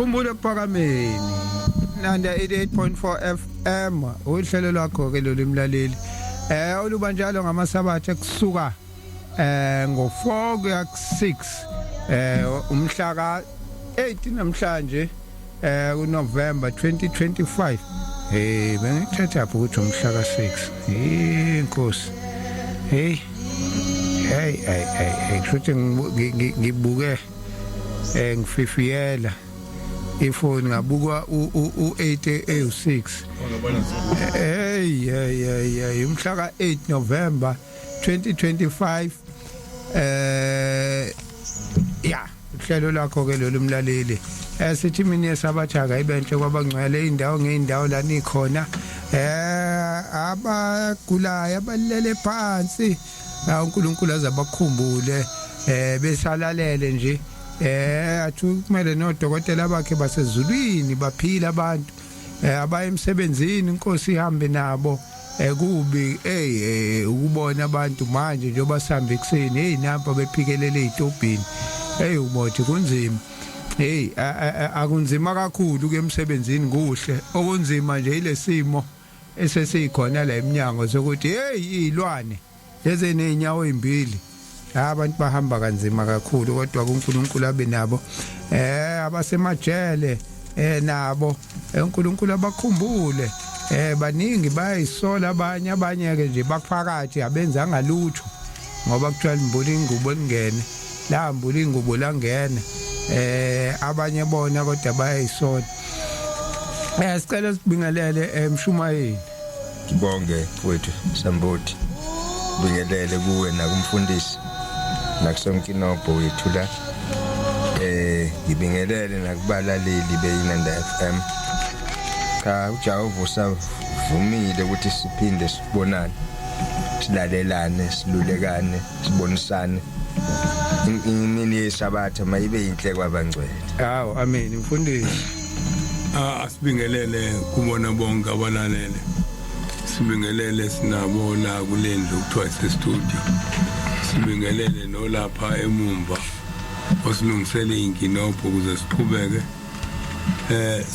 Sikhumbule Phakameni nanda 88.4 FM uhlelo lwakho ke lo limlaleli oluba njalo ngamasabatha kusuka ngo4 kuya ku6 umhla ka 8 namhlanje kuNovember 2025 bengithatha ukuthi umhla ka 6 inkosi hey kushuthi ngibuke ngififiyela ifoni ngabuka u806 hey umhla ka 8 November 2025 uhlelo lakho ke lo lumlaleli sithi mina sabathaka ibenhle kwabangcwele indawo ngeindawo la nikhona abagulayo abalele phansi uNkulunkulu azabakhumbule besalalele nje athu kumele nodokotela bakhe basezulwini baphila abantu abaye emsebenzini inkosi ihambe nabo kubi ukubona abantu manje njengoba sihamba ekseni napa bephikelele ezitobhini umothi kunzima akunzima kakhulu ke emsebenzini kuhle okunzima nje ilesimo esesikhona la eminyango sokuthi izilwane leze nenyawo ezimbili abantu bahamba kanzima kakhulu kodwa uNkulunkulu abe nabo abasemajele nabo uNkulunkulu abakhumbule baningi bayisola abanye ke nje baphakathi abenza ngalutho ngoba kuthiwa imbuli ingubo lingene la mbuli ingubo langena abanye bona kodwa bayisola sicela sibingelele emshumayeni Sibonge wethu Samboti bingelele kuwe nakumfundisi nakusonkinobho wethu la ngibingelele nakubalaleli beYinanda FM ka uJehova usavumile ukuthi siphinde sibonane silalelane silulekane sibonisane imini yesabatha mayibe inhle kwabangcwele amen mfundisi asibingelele kubona bonke abalalele sibingelele sinabo la kulendlu kuthiwa isestudio sibingelele nolapha emumva osilungisele inkinobho ukuze siqhubeke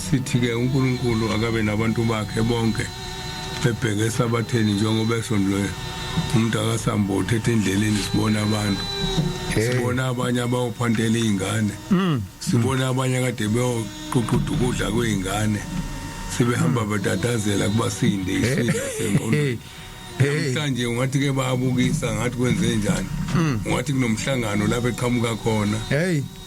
sithi ke uNkulunkulu akabe nabantu bakhe bonke bebheke esabatheni njengoba esondwe umuntu akaSambothe endleleni sibona abantu sibona abanye abawuphantela izingane sibona abanye kade beyoququdha ukudla kweingane sebehamba batatazela kubasinde isizwe sengqondo manje ungathi ke bayabukisa ngathi kwenze njani ungathi kunomhlangano lapha eqhamuka khona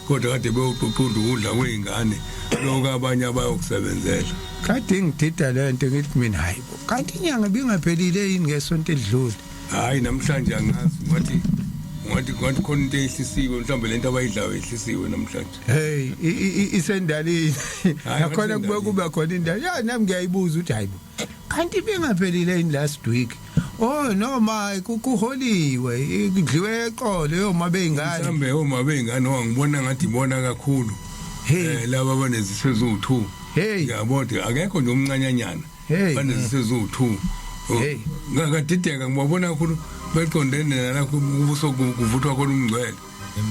kodwa kade beyoququdha ukudla kweingane lokho abanye abayokusebenzela kade ngidida lento ngithi mina hayibo kanti inyanga bingaphelile yini ngesonto edlule hayi namhlanje angazi ngathi khona into ehlisiwe mhlawumbe lento abayidlayo ehlisiwe namhlanje isendalini yakhona kuba khona indaba nami ngiyayibuza ukuthi hayibo kanti bingaphelile yini last week noma kuholiwe idliwe eqolo yoma beyingane mhlambe yoma beyingane ngibona ngathi ibona kakhulu laba abanezisezuthu ngiyabona akekho nje umncanyanyana banezisezuthu ngakadideka ngibona kakhulu beqondene nalapho ubuso kuvuthwa khona umngcwele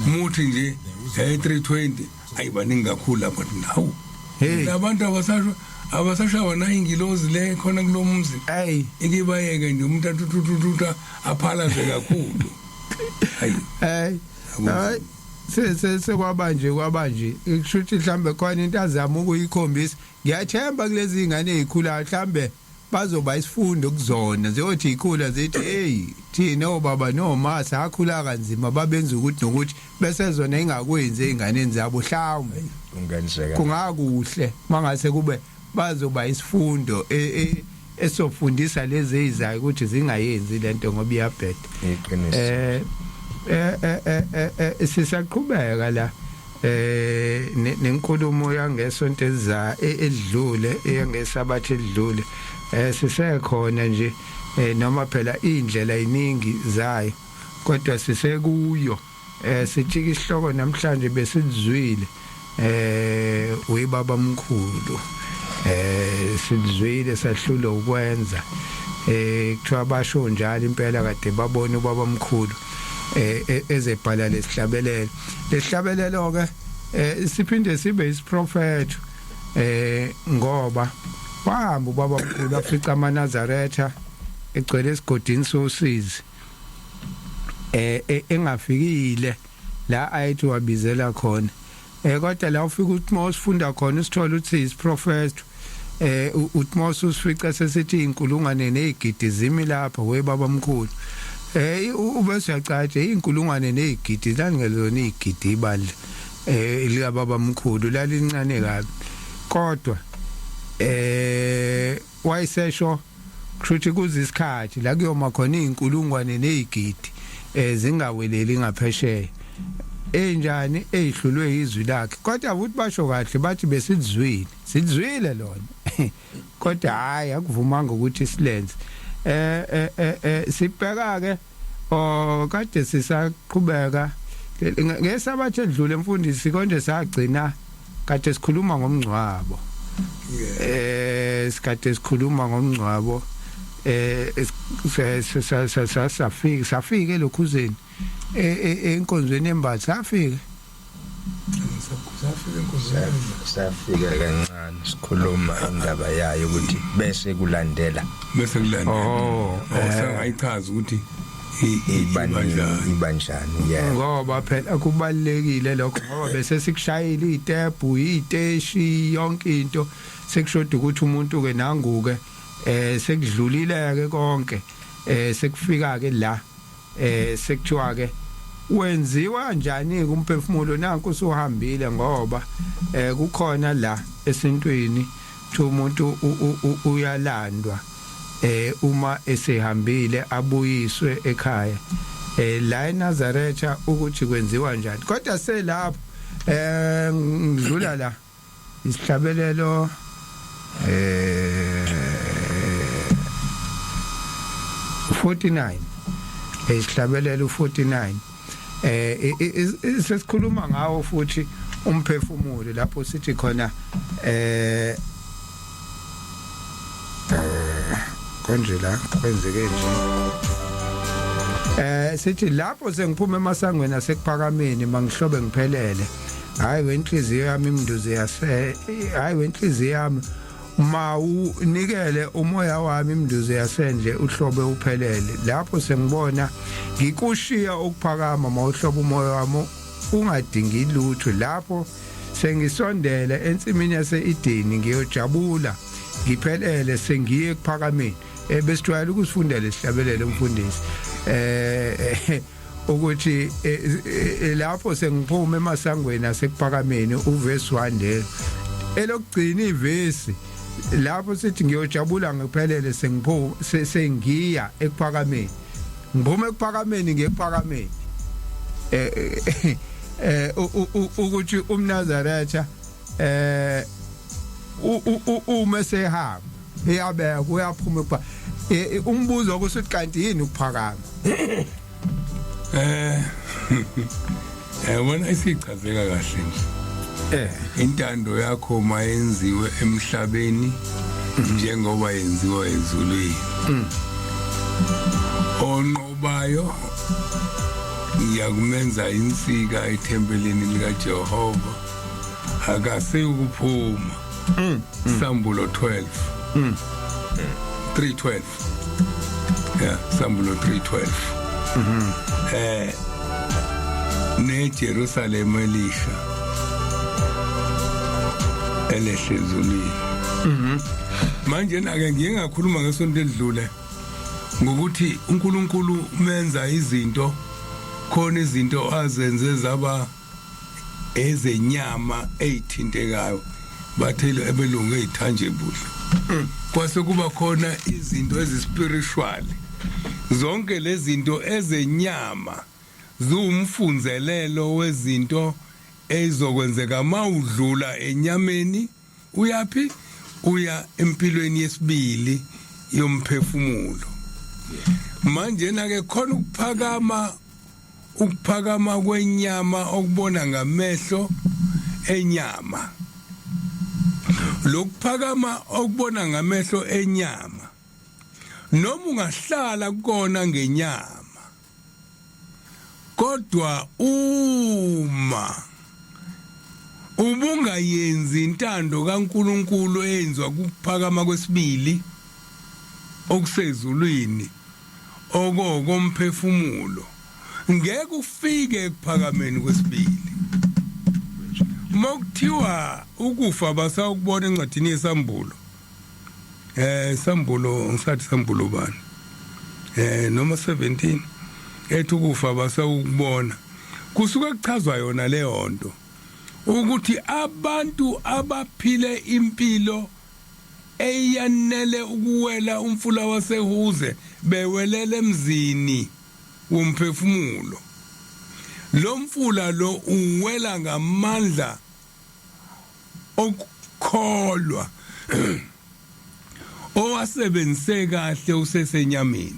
umuthi nje 320 ayibaningi kakhulu lapha ndawo labantu abasashaba na ingilozi le khona kulomzi ikibayeke nje umuntu athuthuthuta aphalaze kakhulu sekwabanje ikushuthi mhlambe khona into azama ukuyikhombisa ngiyathemba kulezi ingane ezikhula mhlambe bazoba isifundo kuzona ziyothi ikhula zithi thina obaba noma sakhula kanzima babenza ukuthi nokuthi bese zona ingakwenzi einganeni zabo mhlawumbe kungakuhle mangase kube bazoba isifundo esofundisa lezi ezizayo ukuthi zingayenzi lento ngoba iyabheda sisaqhubeka la nenkulumo yangesonto edlule yangesabatha edlule sisekhona nje noma phela indlela eziningi zayo kodwa sisekuyo sithi isihloko namhlanje besizwile uyibaba mkhulu sizwile sahlula ukwenza kuthiwa basho njalo impela kade babona ubaba mkhulu ezebhala lesihlabelelo ke siphinde sibe isiprofeto ngoba wahamba ubaba mkhulu afica amaNazaretha egcwele esigodini sosizi engafikile la ayithi wabizela khona kodwa la ufika uthi mawusifunda khona usithola ukuthi isiprofeto uthi mawusifica sesithi inkulungwane nezigidi zimi lapha webaba mkhulu ubese yacatshe inkulungwane nezigidi langelona izigidi ibandla lika baba mkhulu lalincane kabi kodwa wayesesho kushuthi kuzisikhathi la kuyoma khona inkulungwane nezigidi zingaweleli ngaphesheya enjani ezihlulwe izwi lakhe kodwa futhi basho kahle bathi besizwile lona kodwa hayi akuvumanga ukuthi silenze sibheka ke kade sisaqhubeka ngesabathe edlule mfundisi konje sagcina kade sikhuluma ngomncwabo sikade sikhuluma ngomncwabo safika elokhuzeni enkonzweni embathi safika kancane sikhuluma indaba yayo ukuthi bese kulandela sangayichaza ukuthi ibanjani yeah ngoba phela kubalekile lokho ngoba bese sikushayila izitebu iziteshi yonke into sekushoda ukuthi umuntu ke nanguke sekudlulile ke konke sekufika ke la sekuthiwa ke wenziwa njani kumphefumulo nanku usuhambile ngoba kukhona la esintweni umuntu uyalandwa uma esehambile abuyiswe ekhaya la eNazaretha ukuthi kwenziwa njani kodwa selapho ngidlula la isihlabelelo 49 isihlabelelo 49 sesikhuluma ngawo futhi umphefumulo lapho sithi khona konje la kwenzeke nje sithi lapho sengiphuma emasangweni asekuphakameni mangihlobe ngiphelele hayi wenhliziyo yami imnduze hayi wenhliziyo yami mawunikele umoya wami imnduze yasendle uhlobe uphelele lapho sengibona ngikushiya ukuphakama mawuhlobo umoya wami ungadingi lutho lapho sengisondele ensimini yaseEdeni ngiyojabula ngiphelele sengiye ekuphakameni besijwayele ukusifundela isihlabelelo umfundisi ukuthi lapho sengiphuma emasangweni asekuphakameni uverse 1 le elokugcina ivesi lapho sithi ngiyojabula ngiphelele sengiphuma sengiya ekuphakameni ngiphuma ekuphakameni ngekuphakameni ukuthi umNazaretha uma sehamba eyabeka uyaphuma umbuzo ukuthi kanti yini ukuphakama wena isichazeka kahle nje intando yakho mayenziwe emhlabeni njengoba yenziwa ezulwini onqobayo ngiyakumenza insika ethempelini likaJehova akase ukuphuma Sambulo 12 3:12 yeah Sambulo 3:12 ne Jerusalem elisha elehlezulini manje nake ngiyengakhuluma ngesonto edlule ngokuthi uNkulunkulu menza izinto khona izinto azenze zaba ezenyama ezithintekayo bathele ebelungu ezithangible kwase kuba khona izinto ezispiritual zonke lezi zinto ezenyama ziwumfunzelelo wezinto ezizokwenzeka mawudlula enyameni uyapi uya empilweni yesibili yomphefumulo manje nake khona ukuphakama kwenyama okubona ngamehlo enyama lokuphakama okubona ngamehlo enyama noma ungahlala kona ngenyama kodwa uma ubungayenzi intando kaNkuluNkulu eyenzwa kuphakama kwesibili okusezulwini okomphefumulo ngeke ufike ekuphakameni kwesibili. Mokuthiwa ukufa basawukubona encwadini yesambulo sambulo ngisathi sambulo bani noma 17 ethi ukufa basawukubona kusuka kuchazwa yona le honto ukuthi abantu abaphile impilo eyanele ukuwela umfula wasehuze bewelele emzini womphefumulo. Lo mfula lo uwela ngamandla okukholwa owasebenzise kahle usesenyameni,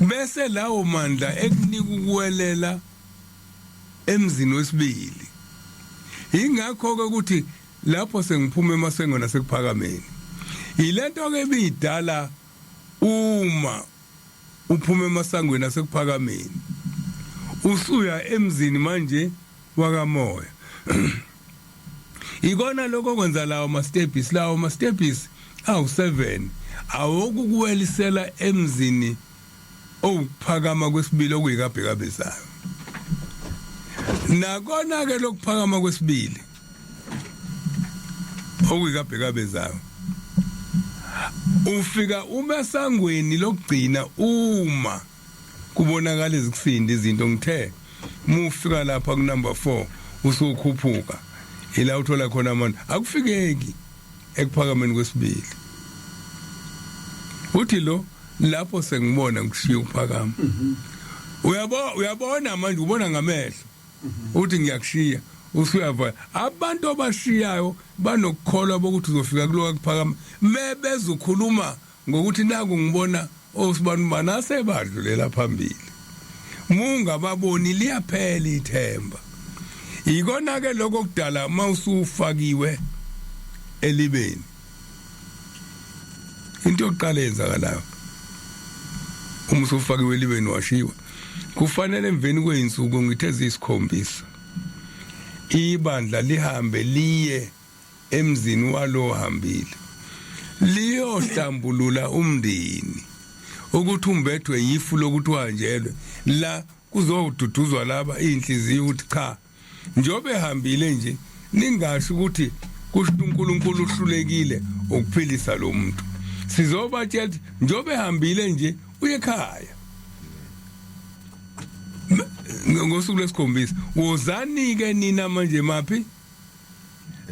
bese lawo mandla ekunika ukuwelela emzini wesibili. Ingakho ke ukuthi lapho sengiphuma emasengo nasekuphakameni ilento ke bidala uma uphuma emasangweni nasekuphakameni usuya emzini manje wakamoya. Ikona lokho kwenza lawo ma-stepis awu7 awokukuwelisela emzini okuphakama kwesibili okuyikabhekabezayo. Nakona ke lokuphakama kwesibili okuyikabhekabezayo ufika umesangweni lokugcina uma kubonakala izikusindi izinto ngithe mufika lapha ku number 4 usukhuphuka ila uthola khona amandla akufikeki ekuphakameni kwesibili. Uthi lo lapho sengibona ngishiya ukuphakama. Uyabona manje ubona ngamehlo uthi ngiyakushiya usuyava abantu abashiyayo banokukholwa bokuthi uzofika kuloku kuphakama mebezokhuluma ngokuthi naku ngibona osibani banase badlulela phambili mungababoni liyaphela ithemba. Ikona ke lokho kudala mawusufakiwe elibeni into yokuqala yenzakalayo uma usufakiwe elibeni washiwa kufanele emveni kweinsuku ngithe zisikhombisa ibandla lihambe liye emzini walo hambile liyohlambulula umndeni ukuthi umbethwe yifu lokuthi wanjelwe la kuzoduduzwa laba inhliziyo ukuthi cha njobe hambile nje ningasho ukuthi uNkulunkulu uhlulekile ukuphilisa lo muntu sizobatshela njobe hambile nje uye ekhaya ngosuku lesikhombisa wozani ke nina manje maphi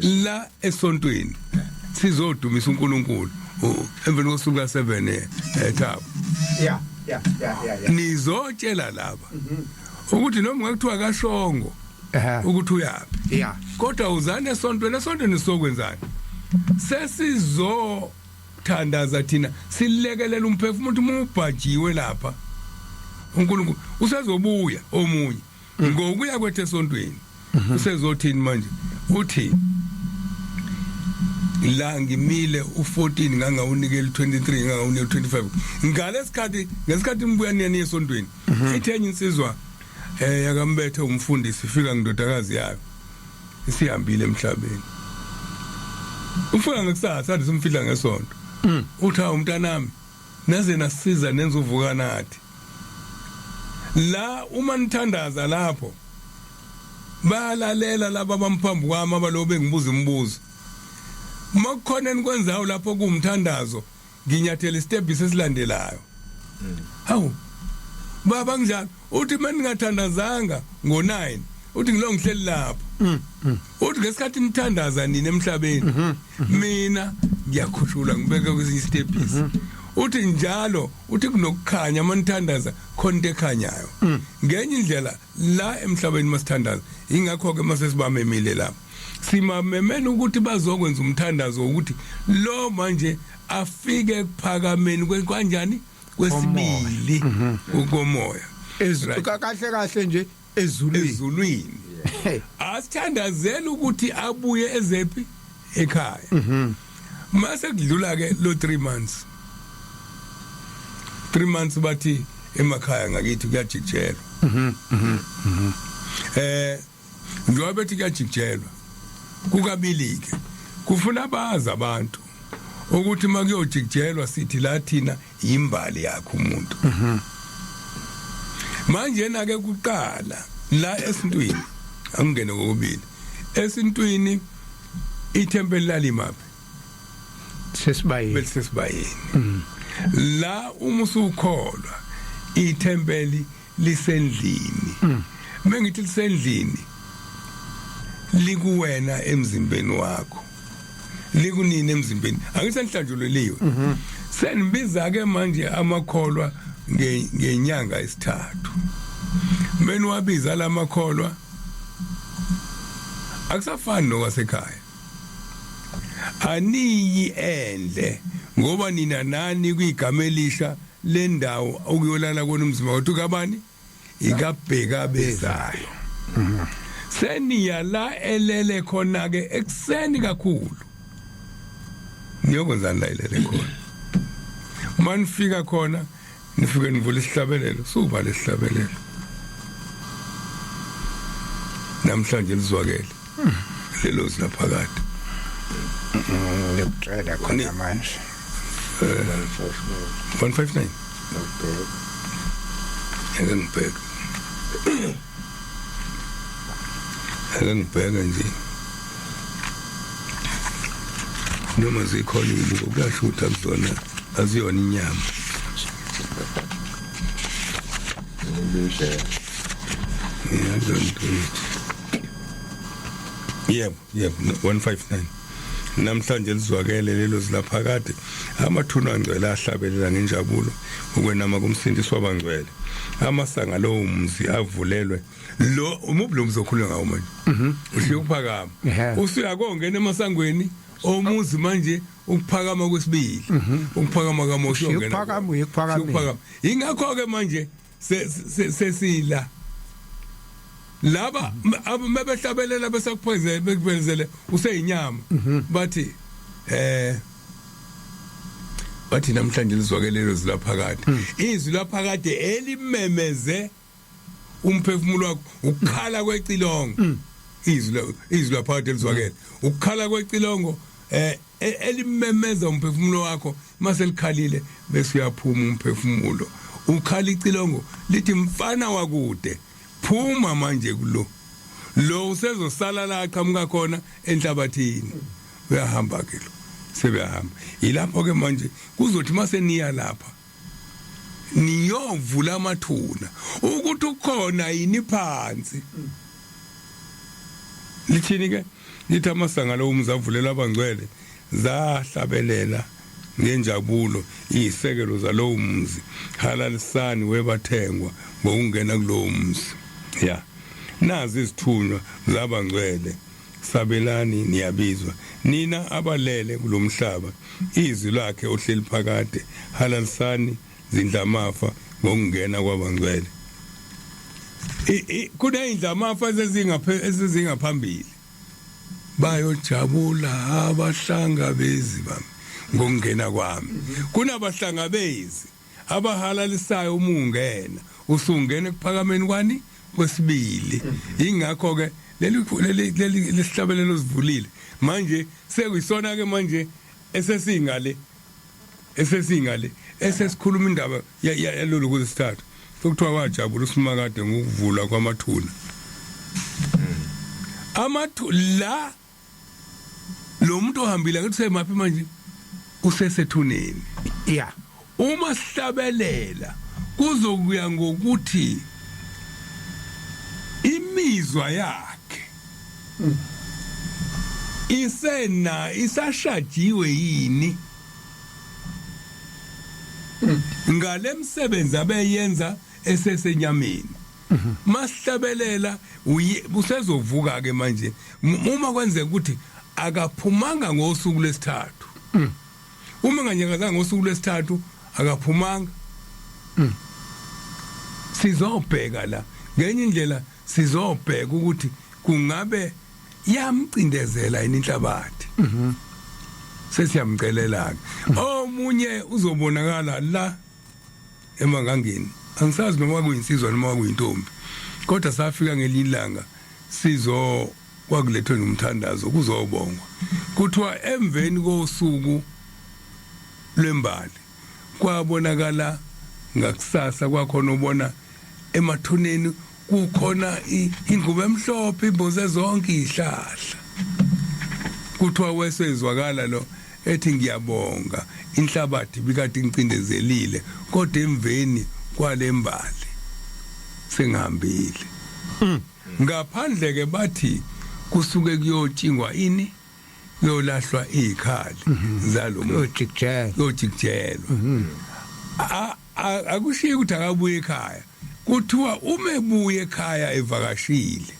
la esontweni sizodumisa uNkulunkulu emveni kosuku la7 eThabo nizotshela laba ukuthi noma ngakuthiwa kaShongo ukuthi uyapi kodwa uzane esontweni sokwenzani sesizothandaza thina silekelela umphefumulo umuntu ubhajiwe lapha uNkulunkulu usezobuya omunye ngokuya kwethe esontweni usezothini manje uthi la ngimile u14 ngangawunikela 23 ngangawunikela 25 ngesikhathi ngibuya nini esontweni ithenye insizwa yakambethe umfundisi ifika ngindodakazi yayo isihambile emhlabeni ufika ngekusasa sathi simfihla ngesonto utha umntanami naze nasiza nenza uvuka nathi la uma nithandaza lapho balalela laba bamphambi kwami abalobe ngibuza imibuzo makukhona nikwenzayo lapho kumthandazo nginyathela istep sesilandelayo hawu baba njalo uthi maningathandazanga ngo9 uthi ngilo ngihleli lapho uthi ngesikhathi nithandaza nini emhlabeni mina ngiyakhushula ngibeka kwezinye steps uthi njalo uthi kunokukhanya manithandaza khona into ekhanyayo ngenye indlela la emhlabeni masithandaza ingakho ke masesibamemile lapho simamemena ukuthi bazokwenza umthandazo ukuthi lo manje afike ekuphakameni kanjani kwesibili ukomoya kahle nje ezulwini asithandazela ukuthi abuye ezephi ekhaya mase kudlula ke lo 3 months bathi emakhaya ngakithi kuyajikijelwa njengoba bethi kuyajijelwa kukabili ke kufuna bazi abantu ukuthi makuyojijelwa sithi la thina imbali yakhe umuntu manje na ke kuqala la esintwini angene kokubili esintwini ithempeli lalimaphi sesibayeni la uma usukholwa ithempeli lisendlini mengithi lisendlini likuwena emzimbeni wakho likunini emzimbeni angisenhlanjululiwe senibiza ke manje amakholwa ngenyanga esithathu meni wabiza lamakholwa akusafani nokwasekhaya aniyi endle ngoba nina nani kwigama elisha lendawo okuyolala kona umzimba wethu kabani ikabheka bezayo seniya la elele khona ke ekseni kakhulu niyokwenzani la elele khona manifika khona nifike nivula isihlabelelo suba lesihlabelelo namhlanje lizwakele lelo zinaphakade ngicela khona manje 159 ngibheka nje noma zikhona ibuko kuyasho ukuthi akuzona aziyona inyama yebo 159 namhlanje lizwakele lelo zilaphakade amathuna angcwele ahlabelela ngenjabulo ukwenama kumsindiswa abangcwele amasanga lo umzi avulelwe lo umuphi lo mzokhuluma ngawo manje ushiya ukuphakama usuyakongena emasangweni omuzi manje ukuphakama kwesibili ukuphakama kaMoshe ukuphakama ingakho ke manje sesila laba ababehlabelela besakuphezele bekubelezele useyinyama bathi namhlanje lizwakelelo zilaphakade izwi laphakade elimemeze umphefumulo wakho ukukhala kwecilongo izwi laphakade lizwakele ukukhala kwecilongo elimemeza umphefumulo wakho mase likhalile bese uyaphuma umphefumulo ukhala icilongo lithi mfana wakude phuma manje kulo lo usezosala la aqhamuka khona enhlabathini uyahamba ke lo sebeyahamba ilapho ke manje kuzothi mase niya lapha niyovula amathuna ukuthi ukhona yini phansi lithini ke lithi amasanga lo umzavulela abangcwele zahlabelela ngenjabulo izisekelo zalowo mzi halalisani webathengwa ngokungena kulowo mzi ya nazi izithunywa zabangcwele sabelani niyabizwa nina abalele kulomhlaba izwi lakhe ohleli phakade halalisani zindlamafa ngokungena kwabangcwele kuna indlamafa ezizingaphambili bayojabula abahlanga bezi bami ngokungena kwami kunabahlangabezi abahalalisayo uma ungena usungena ekuphakameni kwani kwesibili ingakho ke leli lesihlabelelo sivulile manje sekuyisona ke manje esesingale esesikhuluma indaba yalolu kusithathu sokuthiwa wajabula usimakade ngokuvula kwamathuna la lo muntu ohambile ngathi semaphi manje usesethuneni yeah uma sihlabelela kuzokuya ngokuthi imizwa yakhe isashajiwe yini ngale msebenzi abeyenza esesenyameni masihlabelela usezovuka ke manje uma kwenzeka ukuthi akaphumanga ngosuku lesithathu uma nganyakazanga ngosuku lesithathu akaphumanga sizobheka la ngenye indlela sizobheka ukuthi kungabe yamcindezela yini inhlabathi sesiyamcelela omunye uzobonakala la emangangeni angisazi noma kuyinsizwa noma kuyintombi kodwa safika ngelilanga sizo kwakulethwe nomthandazo kuzobongwa kuthiwa emveni kosuku lwembali kwabonakala ngakusasa kwakhona ubona emathuneni kukhona ingubo emhlophe imboze zonke ihlahla kuthiwa wesezwakala lo ethi ngiyabonga inhlabathi bikade incindezelile kodwa emveni kwalembali sengihambile ngaphandle ke bathi kusuke kuyotshingwa ini yolahlwa ikhali zalo yojikijelwa akushiye ukuthi akabuye ekhaya kuthiwa uma ebuye ekhaya evakashile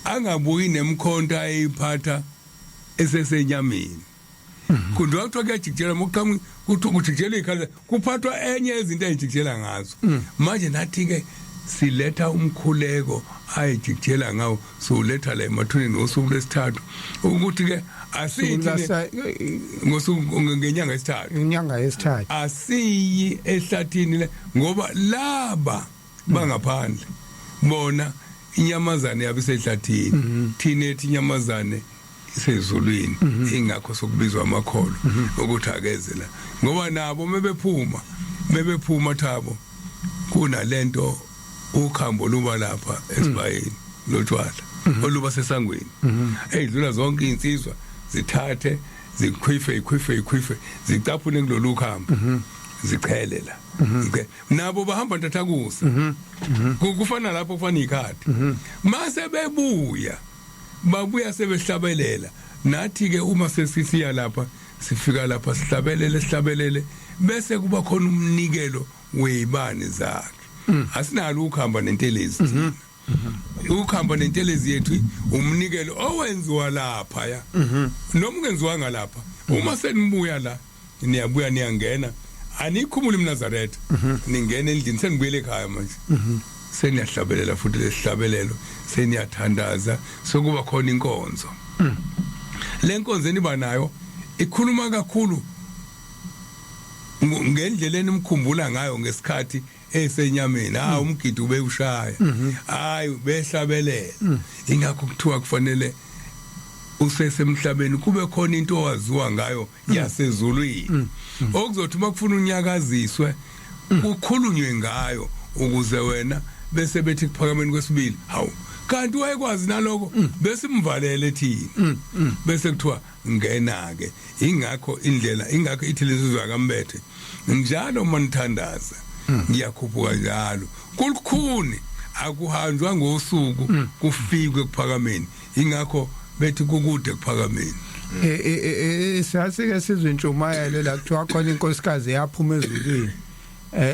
angabuyi nemkhonto ayiphatha esesenyameni kundwa kuthiwa kuyajikijela mokuqhamuka kuthiwa kujikijela ikhali kuphathwa enye izinto ezijikijela ngazo manje nathi ke siletha umkhuleko ayijikijela ngawo soletha la emathuneni ngosuku lesithathu ukuthi ke ngenyanga yesithathu asiyi ehlathini le ngoba laba bangaphandle bona inyamazane yabe sehlathini thina ethi inyamazane isezulwini ingakho sokubizwa amakholo ukuthi akeze la ngoba nabo mebephuma thabo kunalento ukhambo luba lapha esibayeni lotshwala oluba sesangweni eyidlula zonke insizwa zithathe zikhwife zicaphune kulolu khambo zichelela nabo bahamba ntathakusa kufana lapho kufana ikhadi mase babuya sebehlabelela nathi ke uma sesisiya lapha sifika lapha sihlabelele bese kuba khona umnikelo wezibani zakhe asinalo ukuhamba nentelezi ukuhamba nentelezi yethu umnikelo owenziwa lapha ya noma ungenziwanga lapha uma senibuya la niyabuya niyangena anikhumule eMnazaretha ningena endlini senibuyele ekhaya manje seniyahlabelela futhi lesihlabelelo seniyathandaza sokuba khona inkonzo le nkonzo eniba nayo ikhuluma kakhulu ngendlela enimkhumbula ngayo ngesikhathi esenyameni umgidi ube ushaya hayi behlabelela ingakho kuthiwa kufanele usesemhlabeni kube khona into owaziwa ngayo yasezulwini okuzothi makufuna unyakaziswe kukhulunywe ngayo ukuze wena bese bethi kuphakameni kwesibili hawu kanti wayekwazi naloko bese imvalele thina bese kuthiwa ngena ke ingakho ithi lesizwe akambethe njalo manithandaza ngiyakhuphuka njalo kulukhuni akuhanjwa ngosuku kufikwe kuphakameni ingakho bethi kukude kuphakameni sasike sizwe intshumayelo la kuthiwa khona inkosikazi yaphuma ezulwini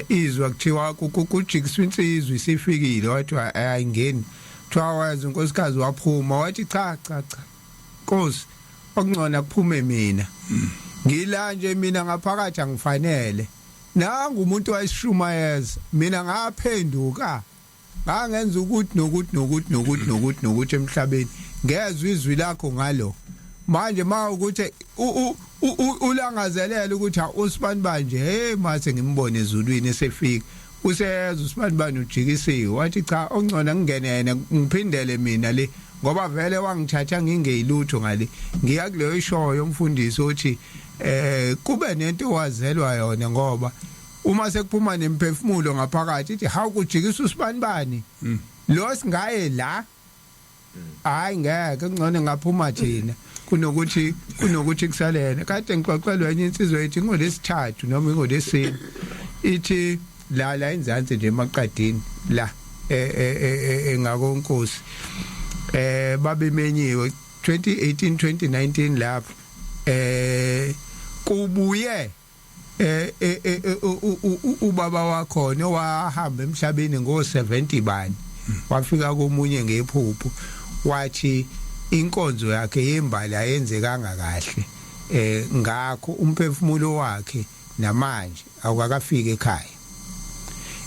izwa kuthiwa kujikiswa insizwe isifikile wathi ayingeni kuthiwa wazi inkosikazi waphuma wathi cha Nkosi okungcona kuphume mina ngila nje mina ngaphakathi angifanele nanga umuntu wayishumayeza mina ngaphenduka ngangenza ukuthi emhlabeni ngezwe izwi lakho ngalo manje ukuthi ulangazelela ukuthi uSibani banje mase ngimbone ezulwini esefika useza uSibani bani ujikisiwe wathi cha ongcona ngingene yena ngiphindele mina le ngoba vele wangithatha ngingeyilutho ngale ngiya kuleyo ishoyo umfundisi othi kube nento owazelwa yona ngoba uma sekuphuma nemphefumulo ngaphakathi ithi hawu kujikisa uSibani bani lo singaye la hayi ngeke ngcono ngaphuma thina kunokuthi kusalena kade ngixoxelwa enye insizwe ethi ngolesithathu noma ngolesine ithi la inzansi nje emaqadini la engakonkosi babemenyiwe 2018 2019 lapho kubuye ubaba wakho nowahamba emhlabeni ngo70 bani wafika komunye ngephupho wathi inkonzo yakhe yembali ayenzekanga kahle ngakho umphefumulo wakhe namanje awukakafika ekhaya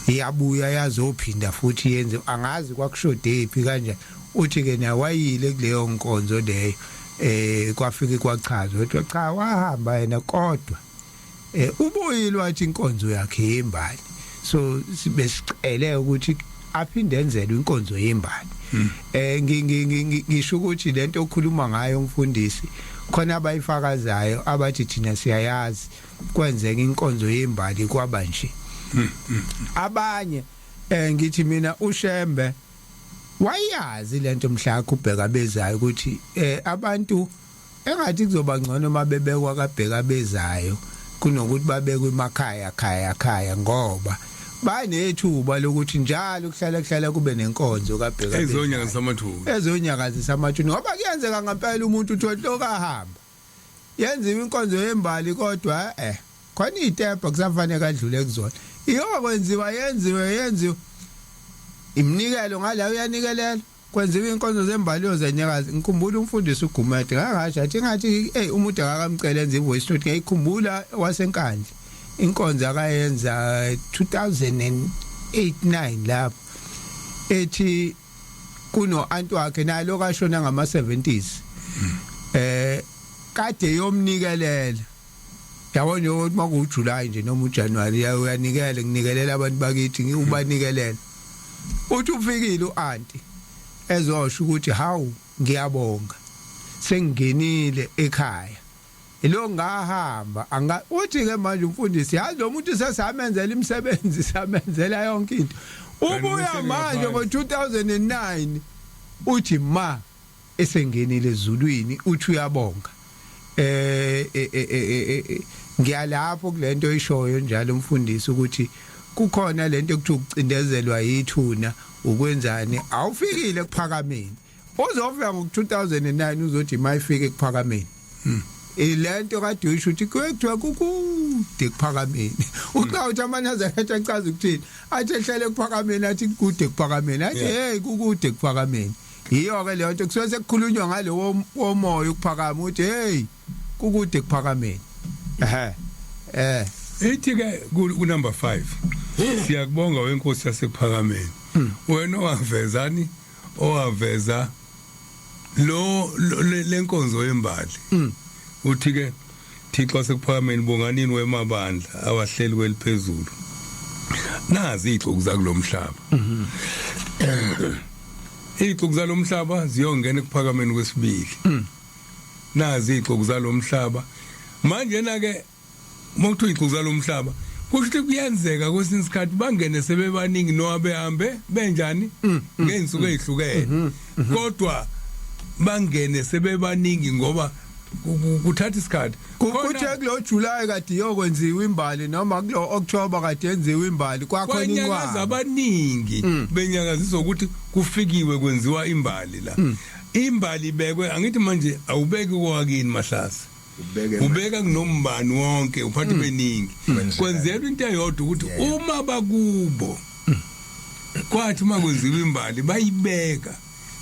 iyabuya yazophinda futhi yenze angazi kwakushode ephi kanje uthi ke nawayile kuleyo nkonzo leyo kwafika kwachazwa uthi cha wahamba yena kodwa ubuyile wathi inkonzo yakhe yembali so sibesicele ukuthi aphinde enzelwe inkonzo yembali ngisho ukuthi lento okhuluma ngayo umfundisi khona abayifakazayo abathi thina siyayazi kwenzeka inkonzo yembali kwaba nje abanye ngithi mina uShembe wayazi lento mhla kubheka bezayo ukuthi abantu engathi kuzoba ngcono mabebekwa kabheka bezayo kunokuthi babekwe emakhaya khaya ngoba banethuba lokuthi njalo kuhlala kube nenkonzo kabheka ezonyakazisa amathuna ngoba kuyenzeka ngempela umuntu uthi lokahamba yenziwe inkonzo yembali kodwa khona itepha kusafanele kadlule kuzona iyo kwenziwa yenziwe imnikelo ngala uyanikelela kwenziwe inkonzo zembali zenyakazi ngikhumbula umfundisi uGumede ngangasho athi umuntu akakamcela enze ivoice note ngiyikhumbula wasenkandla inkonzo akayenza 2008-9 lapho ethi kuno anti wakhe nalo kashona ngama 70s kade yomnikelela yabona ukuthi makuJuly nje noma uJanuary uyanikela nginikelela abantu bakithi ngiubanikelela uthi ufikile uanti ezosho ukuthi hawu ngiyabonga sengingenile ekhaya lo ngahamba uthi ke manje umfundisi yazi lo muntu sesamenzela imisebenzi samenzela yonke into ubuya manje ngo2009 uthi ma esengenile ezulwini uthi uyabonga ngiyalapho kulento ishoyo njalo umfundisi ukuthi kukhona lento ekuthiwa ukucindezelwa yithuna ukwenzani awufikile kuphakameni uzofika ngo2009 uzothi mayifike kuphakameni lento kade uyisho ukuthi kwethiwa kukude kuphakameni uqawuthi amanazareth achaza ukuthini athi ehlele kuphakameni athi kude kuphakameni athi hey kukude kuphakameni iyo ke leyo nto kusuke sekukhulunywa ngale womoya ukuphakama uthi hey kukude kuphakameni ethi ke ku number 5 siyakubonga wenkosi yasephakameni wena owavezani owaveza lo lenkonzo yembali uthi ke Thixo sekuphakameni bonganini wemabandla abahleli kweliphezulu nazi ixoku zakulomhlaba ixoku zalomhlaba ziyongena kuphakameni kwesibili nazi ixoku zalomhlaba manje na ke mokuthu ixoku zalomhlaba kusho kuyenzeka kwesinye isikhathi bangene sebebaningi noma behambe benjani ngeensuku ezihlukene kodwa bangene sebebaningi ngoba kuthatha isikhathi kuthe kulo July kade yokwenziwa imbali noma kulo October kade yenziwa imbali kwakhona inqwaba abaningi benyakazisa ukuthi kufikiwe kwenziwa imbali la imbali ibekwe angithi manje awubeki kwakini Mahlasi ubeka kunombani wonke uphathi beningi kwenzelwa into eyodwa ukuthi uma bakubo kwathi makwenziwa imbali bayibeka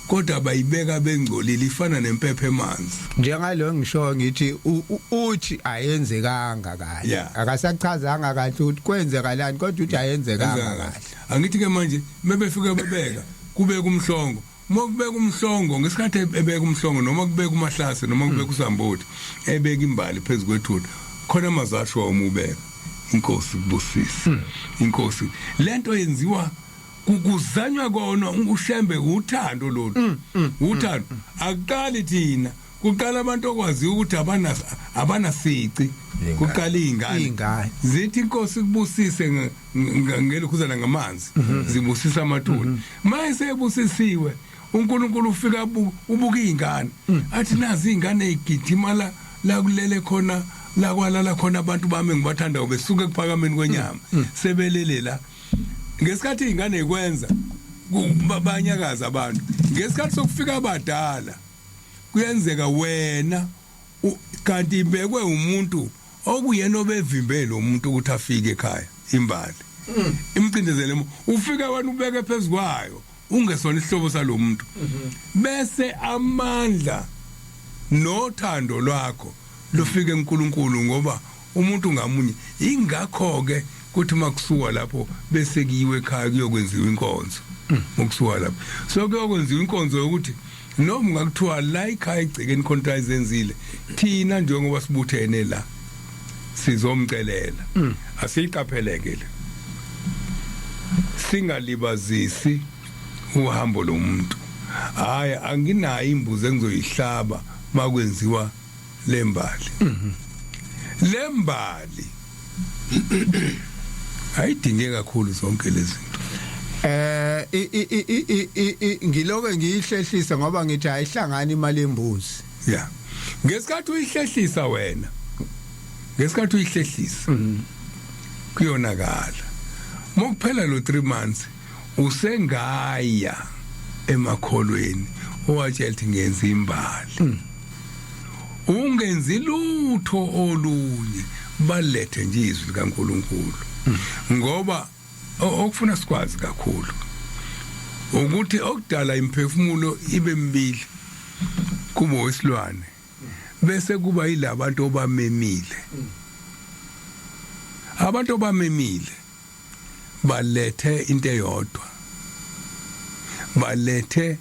kodwa bayibeka bengcolile ifana nempepho emanzi njengalo ngisho ngithi uthi ayenzekanga kahle akasachazanga kahle ukuthi kwenzekalani kodwa uthi ayenzekanga kahle angithi ke manje mebefika bebeka kubeka umhlongo mokubeka umhlongo ngesikhathi ebeka umhlongo noma kubeka uMahlase noma kubeka uSamboti ebeka imbali phezukwethuthi khona mazasho umubeka inkosi kubusisa inkosi lento yenziwa kuzanywa kona uShembe uthando lolu uthando akuqali thina kuqala abantu okwazi ukuthi abanasici kuqala izingane zithi inkosi kubusise ngelokhuzana ngamanzi zibusisa amathuna mayise ebusisiwe uNkulunkulu ufika ubuka izingane athi nazi izingane ezigijima la kulele khona la kwalala khona abantu bami ngibathanda besuke kuphakameni kwenyama sebelele la ngesikhathi izingane ikwenza banyakaza abantu ngesikhathi sokufika abadala kuyenzeka wena kanti ibekwe umuntu okuyena obevimbele umuntu ukuthi afike ekhaya imbali imcindezele ufika wena ubeke phezukwayo ungesona isihlobo salomuntu bese amandla nothando lwakho lufike enkulunkulu ngoba umuntu ngamunye ingakho ke kuthi makusuka lapho bese kiwe ekhaya kuyokwenziwa inkonzo ngokusuka lapho so kuyokwenziwa inkonzo yokuthi noma ngakuthiwa la ekhaya igcikeni contract ezenzile thina njengoba sibuthene la sizomcelela asiqapheleke singalibazisi uhambo lomuntu hayi anginayo imbuzi engizoyihlaba makwenziwa lembali lembali ayidinge kakhulu zonke lezi zinto ngiloke ngiyihlehlisa ngoba ngithi ayihlangani imali embuzi yeah ngesikhathi uyihlehlisa wena ngesikhathi uyihlehlisa kuyonakala mokuphela lo 3 months usengaya emakholweni owatshela ukuthi ngenza imbali ungenzi lutho olunye balethe nje izwi likaNkuluNkulu ngoba okufuna sikwazi kakhulu ukuthi okudala imphefumulo ibe mbili kubo wesilwane bese kuba yilabantu obamemile abantu obamemile balethe into eyodwa balethe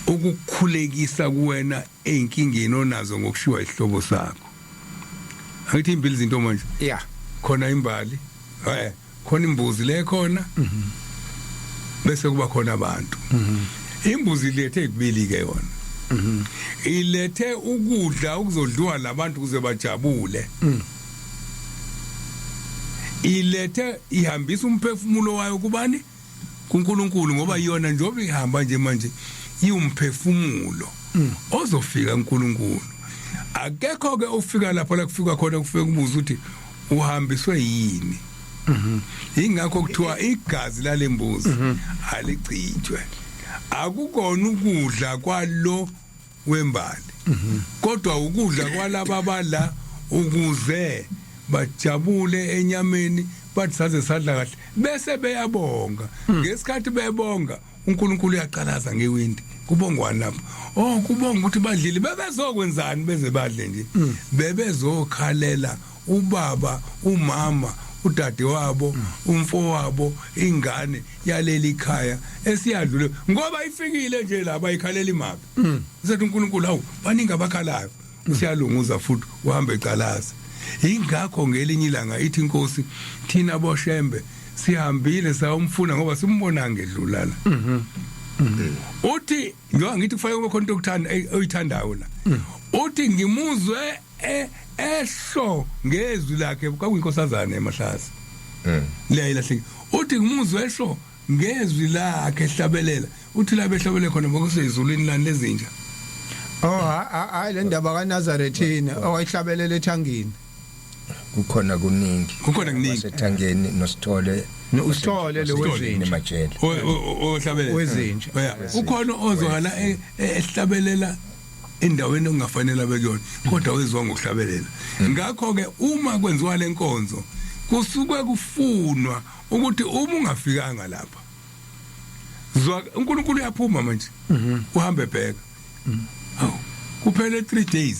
ukukhulekisa kuwena einkingeni onazo ngokushiwa isihlobo sakho angithi impilo izinto manje yeah khona imbali khona imbuzi le khona bese kuba khona abantu imbuzi lethe kubili ke yona ilethe ukudla ukuzodliwa labantu kuze bajabule ilethe ihambisa umphefumulo wayo kubani kuNkulunkulu ngoba iyona njengoba ihamba nje manje iumphefumulo ozofika kuNkulunkulu akekho ke ufika lapho la kufika khona kufika kubuza ukuthi uhambiswe yini ingakho kuthiwa igazi lalembuzi alichithwe akukona ukudla kwalo wembali kodwa ukudla kwalaba abadla ukuze bajabule enyameni bathi saze sadla kahle bese beyabonga ngesikhathi beyabonga uNkulunkulu uyaqalaza ngewindi kubongwana lapho kubonga ukuthi badlile bebezokwenzani beze badle nje bebezokhalela ubaba umama udade wabo umfowabo ingane yaleli ikhaya esiyadlule ngoba ifikile nje la bayikhalela imali usethi uNkulunkulu hawu baningi abakhalayo usiyalunguza futhi uhambe ecalaza ingakho ngelinye ilanga ithi inkosi thina boshembe sihambile sayomfuna ngoba simbona ngedlulala uthi ngiwa ngithi kufanele kube khona into okuthanda oyithandayo la uthi ngimuzwe ehlo ngezwi lakhe kwakuyinkosazana emahlasi le ilahleki uthi ngimuzwe ehlo ngezwi lakhe ehlabelela uthi la behlabele khona ngokusezulwini lani lezinja hayi le ndaba kaNazarethini owayihlabelela ethangini kukhona kuningi wasethangeni nosithole usithole le wezinja nemajele ohlabelela wezinja ukhona ozwala ehlabelela endaweni ongafanele bekuyona kodwa wezwa ngokuhlabelela ngakho ke uma kwenziwa lenkonzo kusuke kufunwa ukuthi uma ungafikanga lapha zwa uNkulunkulu uyaphuma manje uhambe bheka awu kuphele 3 days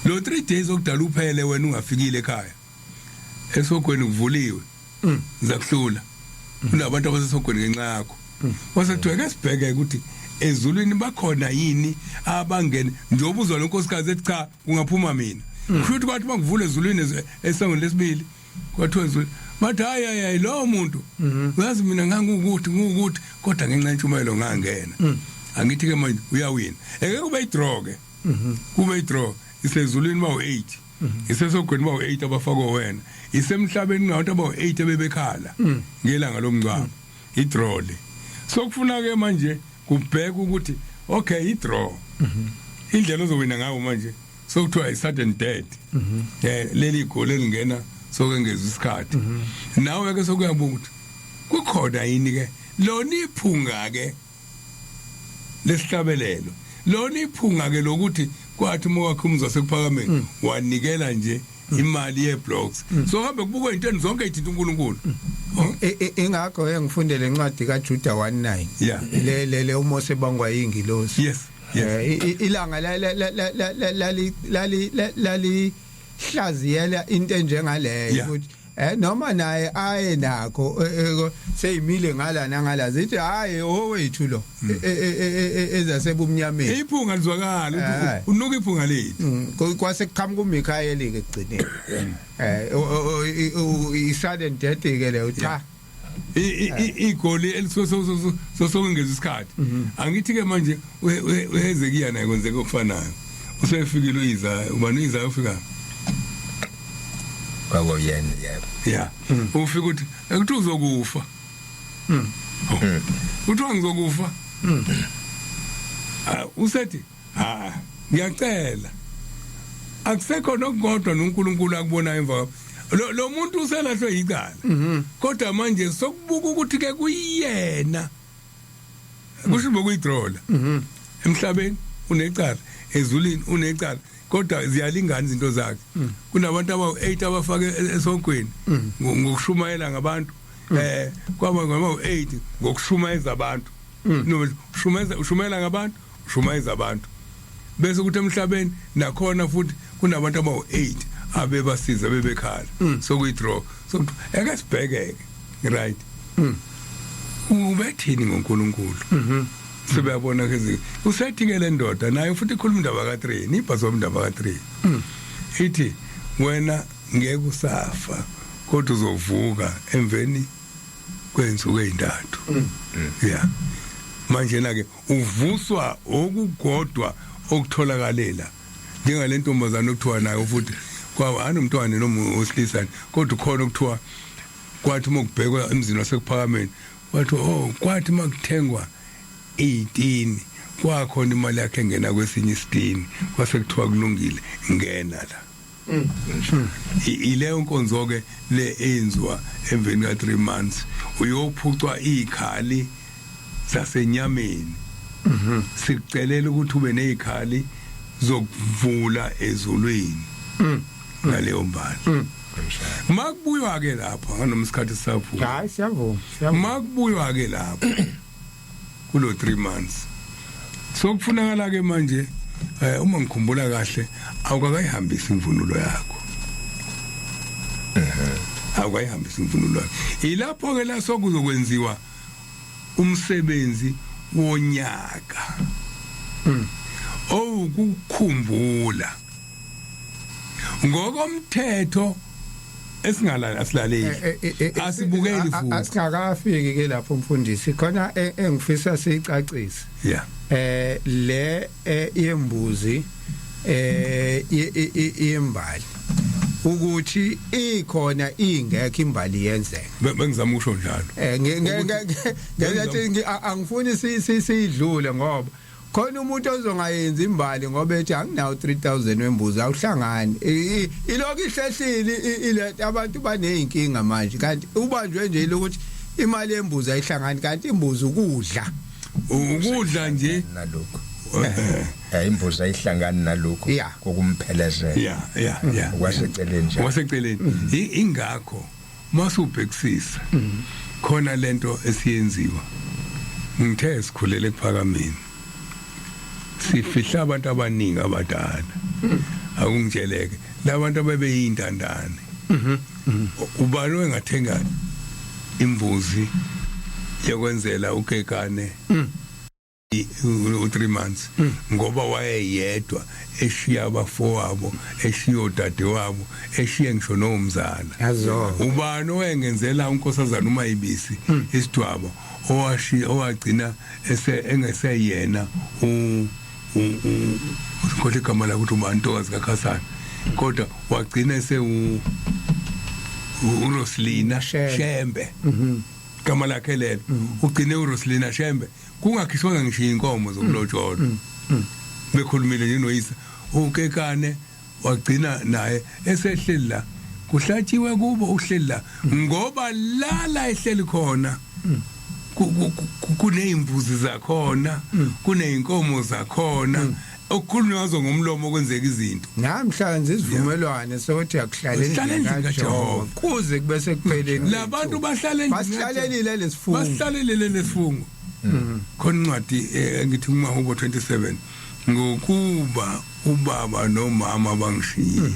lo 3 days okudala uphele wena ungafikile ekhaya esogweni kuvuliwe zakuhlula kunabantu abasesogweni ngenxa yakho wasethiweke sibheke ukuthi ezulwini bakhona yini abangene njengoba uzwa lenkosikazi ethi cha ungaphuma mina futhi kwathi bangivule ezulwini esangweni lesibili kwathiwa ezulwini bathi hayi lo muntu uyazi mina ngukuthi kodwa ngenxa yentshumayelo ngangena angithi ke manje uyawina eke kube idraw ke kube idraw isezulwini bawu8 isesogweni bawu8 abafako wena isemhlabeni ngabantu abawu8 bebekhala ngelanga lomncwabo idraw le sokufuna ke manje kubheka ukuthi okay idraw indlela ozowina ngayo manje sokuthiwa i-sudden death leli igoli elingena sokengeza isikhathi nawe ke sokuyabuka ukuthi kukhona yini ke lona iphunga ke lesihlabelelo lona iphunga ke lokuthi kwathi mowakhumuzwa sekuphakameni wanikela nje imali yeblocks so hambe kubukwe into zonke ezithinta uNkulunkulu ingakho engifundele incwadi kaJuda 1:9 le uMose bangwa yingilosi yes ilanga lali hlaziyela into enjengaleyo ukuthi noma naye aye nakho seyimile ngala nangala zithi hayi owethu lo ezasebumnyameni iphunga lizwakala unuka iphunga lethu kwase kuqhamuka uMikhayeli ke egcineni i-sudden death ke le cha igoli elisosongeza isikhathi angithi ke manje uhezekiya naye kwenzeka okufanayo usefikile uyiza ubani uyiza ufika kwabo yena yebo yeah ufika uthi akuthi uzokufa uthiwa ngizokufa usethi ngiyacela akusekho nokugodwa noNkulunkulu akubona emva lo muntu uselahlwe icala kodwa manje sokubuka ukuthi ke kuyena kusho bokuyidrola emhlabeni unecala ezulini unecala kodwa ziyalingana izinto zakhe kunabantu aba8 abafake esonkweni ngokushumayela ngabantu kwaba ngama8 ngokushumayeza abantu no ushumayela ngabantu ushumayeza abantu bese ukuthi emhlabeni nakhona futhi kunabantu aba8 abebasiza bebekhala sokuyidraw sokuthi ake sibhekeke right ubethini ngoNkulunkulu sebeyabona ke usethi-ke le ndoda naye futhi ikhuluma indaba ka3 ibhaso indaba ka3 ithi wena ngeke usafa kodwa uzovuka emveni kwensuku ezintathu yeah manje na ke uvuswa okugodwa okutholakalela njengale ntombazana okuthiwa nayo futhi kwaba anomntwana noma osilisa kodwa khona okuthiwa kwathi mokubhekwa emzini wasekuphakameni wathi kwathi makuthengwa 18 kwakhona imali yakhe engena kwesinye isitini kwase kuthiwa kulungile ngena la ileyo nkonzo ke le enziwa emveni ka3 months uyophucwa ikhali sasenyameni sikucelela ukuthi ube nezikhali zokuvula ezulwini ngaleyo mbali makubuywa ke lapha nganomsikhathi saphu hayi siyavuma makubuywa ke lapha kulo 3 months sokufunakala ke manje uma ngikhumbula kahle awukakayihambisa imvunulo yakho awukayihambisa imvunulo yakho ilapho ke la sokuzokwenziwa umsebenzi wonyaka ukukhumbula ngokomthetho esingalala asilaleli asibukeli futhi asikakafiki ke lapho mfundisi khona engifisa sicacise yeah le yembuzi imbali ukuthi ikhona ingekho imbali yenzeka bengizama ukusho njalo ngeke angifuni siyidlule ngoba khona umuntu ozongayenza imbali ngoba ethi anginawo 3000 wembuzi awuhlangani ilokho ihlehlile ile abantu baneyinkinga manje kanti ubanjwe nje lokuthi imali yembuzi ayihlangani kanti imbuzi ukudla nje nalokho imbuzi ayihlangani nalokho kokumphelezela yeah kwaseceleni ingakho masubhekisisa khona lento esiyenziwa ngithe sikhulele kuphakameni sifihla abantu abaningi abadala akungitsheleke labantu abebeyintandane ubani wengathenga imbuzi yekwenzela ukekane u3 months ngoba wayeyedwa eshiya abafowabo eshiya odade wabo eshiya ngisho nomzala ubani oyengenzela unkosazana uMayibisi isidwaba owagcina engeseyena kodwa igama lakhe uthi uMantokazi kaKhasana kodwa wagcina uRoslina Shembe igama lakhe lelo ugcine uRoslina Shembe kungakhishwanga ngisho inkomo zokulotsholwa bekhulumile nje noyisa ukekane wagcina naye esehleli la kuhlatshiwe kubo uhleli la ngoba lala ehleli khona kunezimbuzi zakhona kuneyinkomo zakhona okukhulunywa ngazo ngomlomo kwenzeka izinto namhlanje isivumelwane sokuthi akuhlale endlini kaJehova kuze kube sekupheleni labantu basihlalelile lesifungo khona incwadi engithi kumaHubo 27 ngokuba ubaba nomama bangishiyile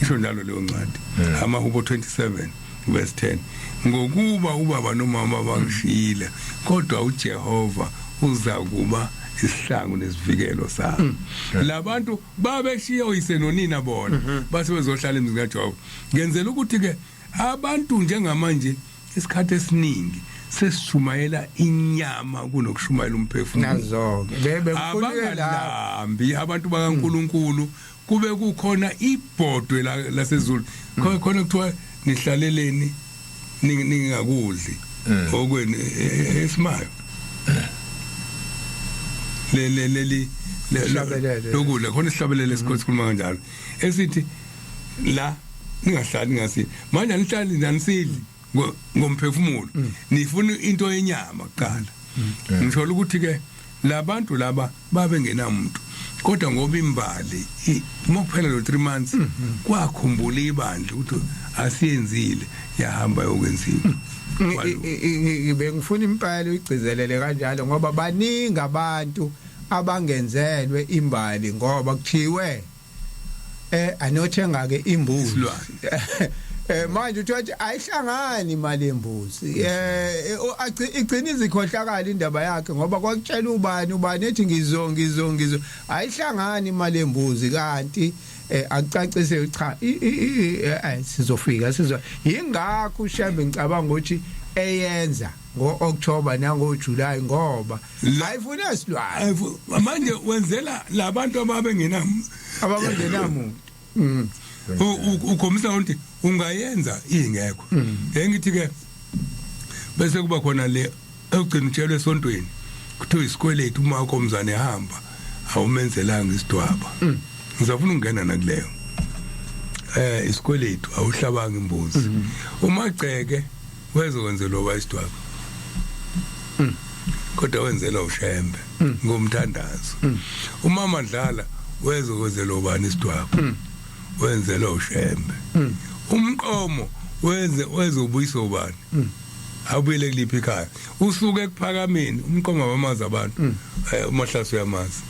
isho njalo leyo ncwadi amaHubo 27 verse 10 ngokuba ubaba nomama bangishiyile kodwa uJehova uza kuba isihlangu nesivikelo sabo labantu babeshiya oyise nonina bona base bezohlala emzini kaJehova ngenzela ukuthi ke abantu njengamanje isikhathi esiningi sesishumayela inyama kunokushumayela umphefumulo nazonke bebekukhuleka la abangalambi abantu bakaNkuluNkulu kube kukhona ibhodwe laseZulu khona kuthiwa nihlaleleni ningakudli okweni esimayo leli lokudla khona isihlabelele esikhothi sikhuluma kanjalo esithi la ningahlali ngasi manje anihlali nanisidli ngomphefumulo nifuna into yenyama kuqala ngisho ukuthi ke labantu laba babe ngenamuntu kodwa ngoba imbali mokuphela lo 3 months kwakhumbula ibandla ukuthi asiyenzile yahamba yokwenziwa ngibe ngifuna impala uyigcizelele kanjalo ngoba baningi abantu abangenzelwe imbali ngoba kuthiwe anothenga ke imbuzi manje uthi ayihlangani imali yembuzi igcina izikhohlakala indaba yakhe ngoba kwakutshela ubani ethi ngizo ayihlangani imali yembuzi kanti akucacise cha sizofika ingakho uShembe ngicabanga ukuthi eyenza ngo-October nango-July ngoba ayifuna isilwane manje wenzela labantu ababengenamuntu ukhomisa ukuthi ungayenza ingekho engithi ke bese kuba khona le ugcina utshelwe esontweni kuthiwa isikweletu uma ukomzane ehamba awumenzelanga isidwaba ngizafuna ukungena nakuleyo isikweletu awuhlabanga imbuzi umagceke wezokwenzelwa ba isidwaba kodwa wenzela uShembe ngomthandazo umama Dlala wezokwenzelwa ubani isidwaba wenzela uShembe umqomo wezobuyisa ubani abuyele kuliphi ikhaya usuke ekuphakameni umqomo wamazi abantu uMahlasi uyamazi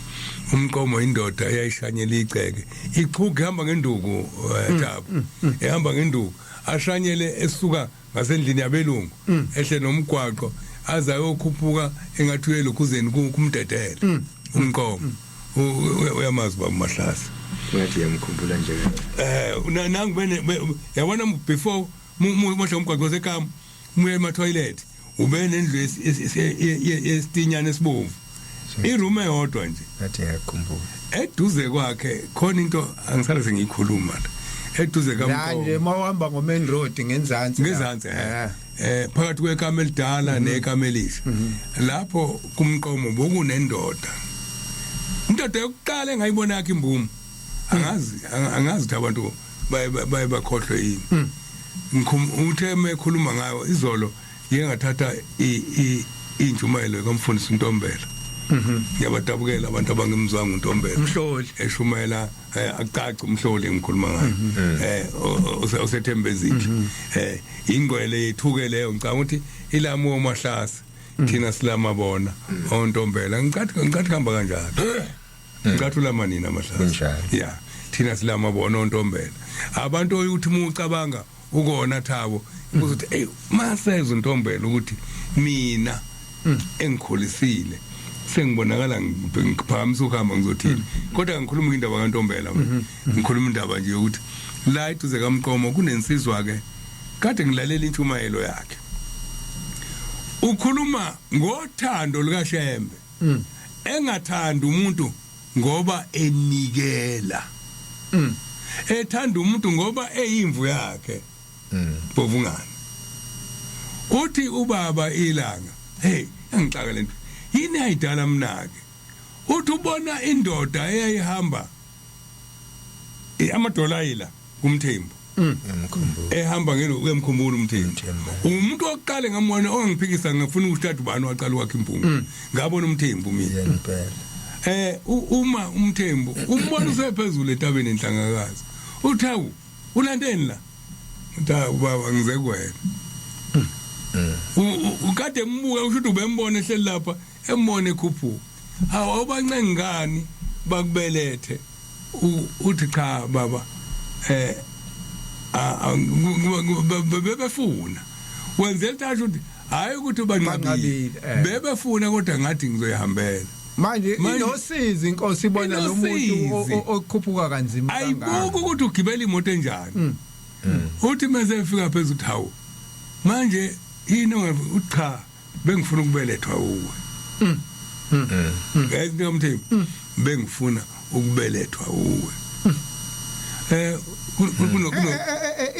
umqomo indoda eyayishanyela iceke ichuga ihamba ngenduku Thabo ehamba ngenduku ashanyele esuka ngasendlini yabelungu ehle nomgwaqo aza yokhuphuka engathi uyelokhuzeni kumdedele umqomo uyamazi baMahlasi ngathi yamkhumbula nje nangu bene yabona before mohla umgwaqo sekama muye ema toilet ube nendlu yesitinyana esibomvu iroom eyodwa nje ngathi yakhumbula eduze kwakhe khona into angisale sengiyikhuluma eduze kaMqomo nje mawahamba ngomain road ngenzansi phakathi kwekama elidala nekama elisha lapho kumqomo bokunendoda indoda yokuqala engayibona yakhe imbumo angazi ukuthi abantu bakhohlwe yini utheme ekhuluma ngayo izolo yengathatha injumayelo kamfundisi uNtombela ngiyabadabukela abantu abangemzwanga uNtombela umhloli eshumayela acaca umhloli engikhuluma ngayo osethembezile ingwele yethuke leyo ngicabanga ukuthi ilamo oMahlasi thina silamabona oNtombela ngicathi hamba kanjalo ngicathi ulamanina Mahlasi yeah thina silamabona oNtombela abantu oyuthi mucabanga ukona Thabo ukuthi hey maseza uNtombela ukuthi mina engikholisile sengibonakala ngiphakamisa ukuhamba ngizothini kodwa ngikhuluma indaba kaNtombela ngikhuluma indaba nje ukuthi la iduze kaMqomo kunensizwa ke kade ngilalela intshumayelo yakhe ukhuluma ngothando likaShembe engathanda umuntu ngoba enikela ethanda umuntu ngoba eyimvu yakhe bovungana uthi ubaba ilanga hey angixaka lento yini ayidala mnake uthi ubona indoda eyayihamba amadolayila kumthembu ehamba ngemkhumbulo umthembu umuntu oqale ngamona ongiphikisa ngifuna ukuthatha ubani waqala wakhe impungu ngabona umthembu mina uma umthembu umbona usephezulu etabeni enhlangakazi uthawu ulandeni la utha ubaba ngize kuwena ukade embuka usho ukuthi ubembona ehleli lapha embone ekhuphuka awubancengi ngani bakubelethe uthi cha baba bebefuna wenzela tasho ukuthi hayi ukuthi banqabile bebefuna kodwa ngathi ngizoyihambela manje inosizi inkosi ibona lo muntu okhuphuka kanzima kangaka ayibuka ukuthi ugibela imoto enjani uthi mase efika phezulu hawo manje yini ucha bengifuna ukubelethwa uwe ngeke bengifuna ukubelethwa uwe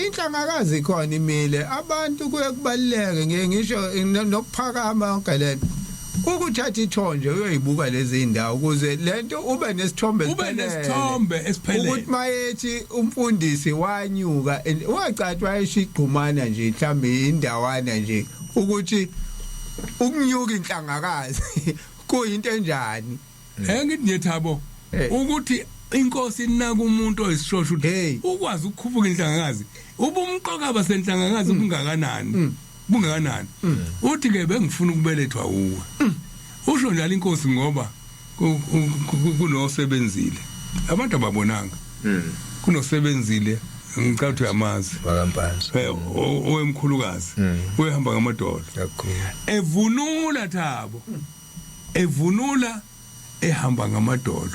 inhlangakazi khona imile abantu kuye kubaluleke ngeke ngisho nokuphakama yonke lento ukuthatha ithonje uyoyibuka lezi indawo ukuze lento ube nesithombe esiphelele ukuthi mayethi umfundisi wanyuka wacatha wayeshigqumana nje mhlambe indawana nje ukuthi ukunyuka inhlangakazi kuyinto enjani ngithi ngethabo ukuthi inkosi inaka umuntu oyisishosho uthi ukwazi ukukhuphuka inhlangakazi ubumqoka basenhlangakazi bungakanani uthi ke bengifuna ukubelethwa uwe usho njalo inkosi ngoba kunosebenzile abantu ababonanga kunosebenzile ngicathu yamazi wakampanzi owemkhulukazi uyahamba ngamadolo evunula Thabo evunula ehamba ngamadolo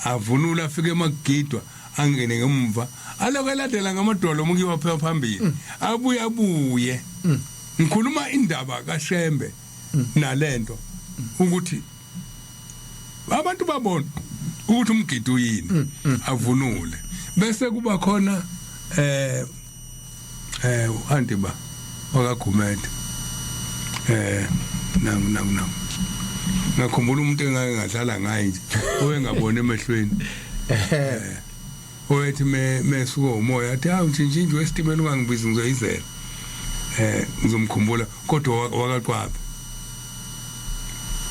avunula afike emagidwa angene ngemva alokeladela ngamadolo mukiwa phambili abuye ngikhuluma indaba kaShembe nalento ukuthi abantu babona ukuthi umgido uyini avunule bese kuba khona antiba wakagumede ngakhumbula umuntu engake ngadlala ngaye nje oyengabona emehlweni oyethi mesuka umoya athi awuntshintshwe wesitimela ungangibizi ngizoyizela ngizomkhumbula kodwa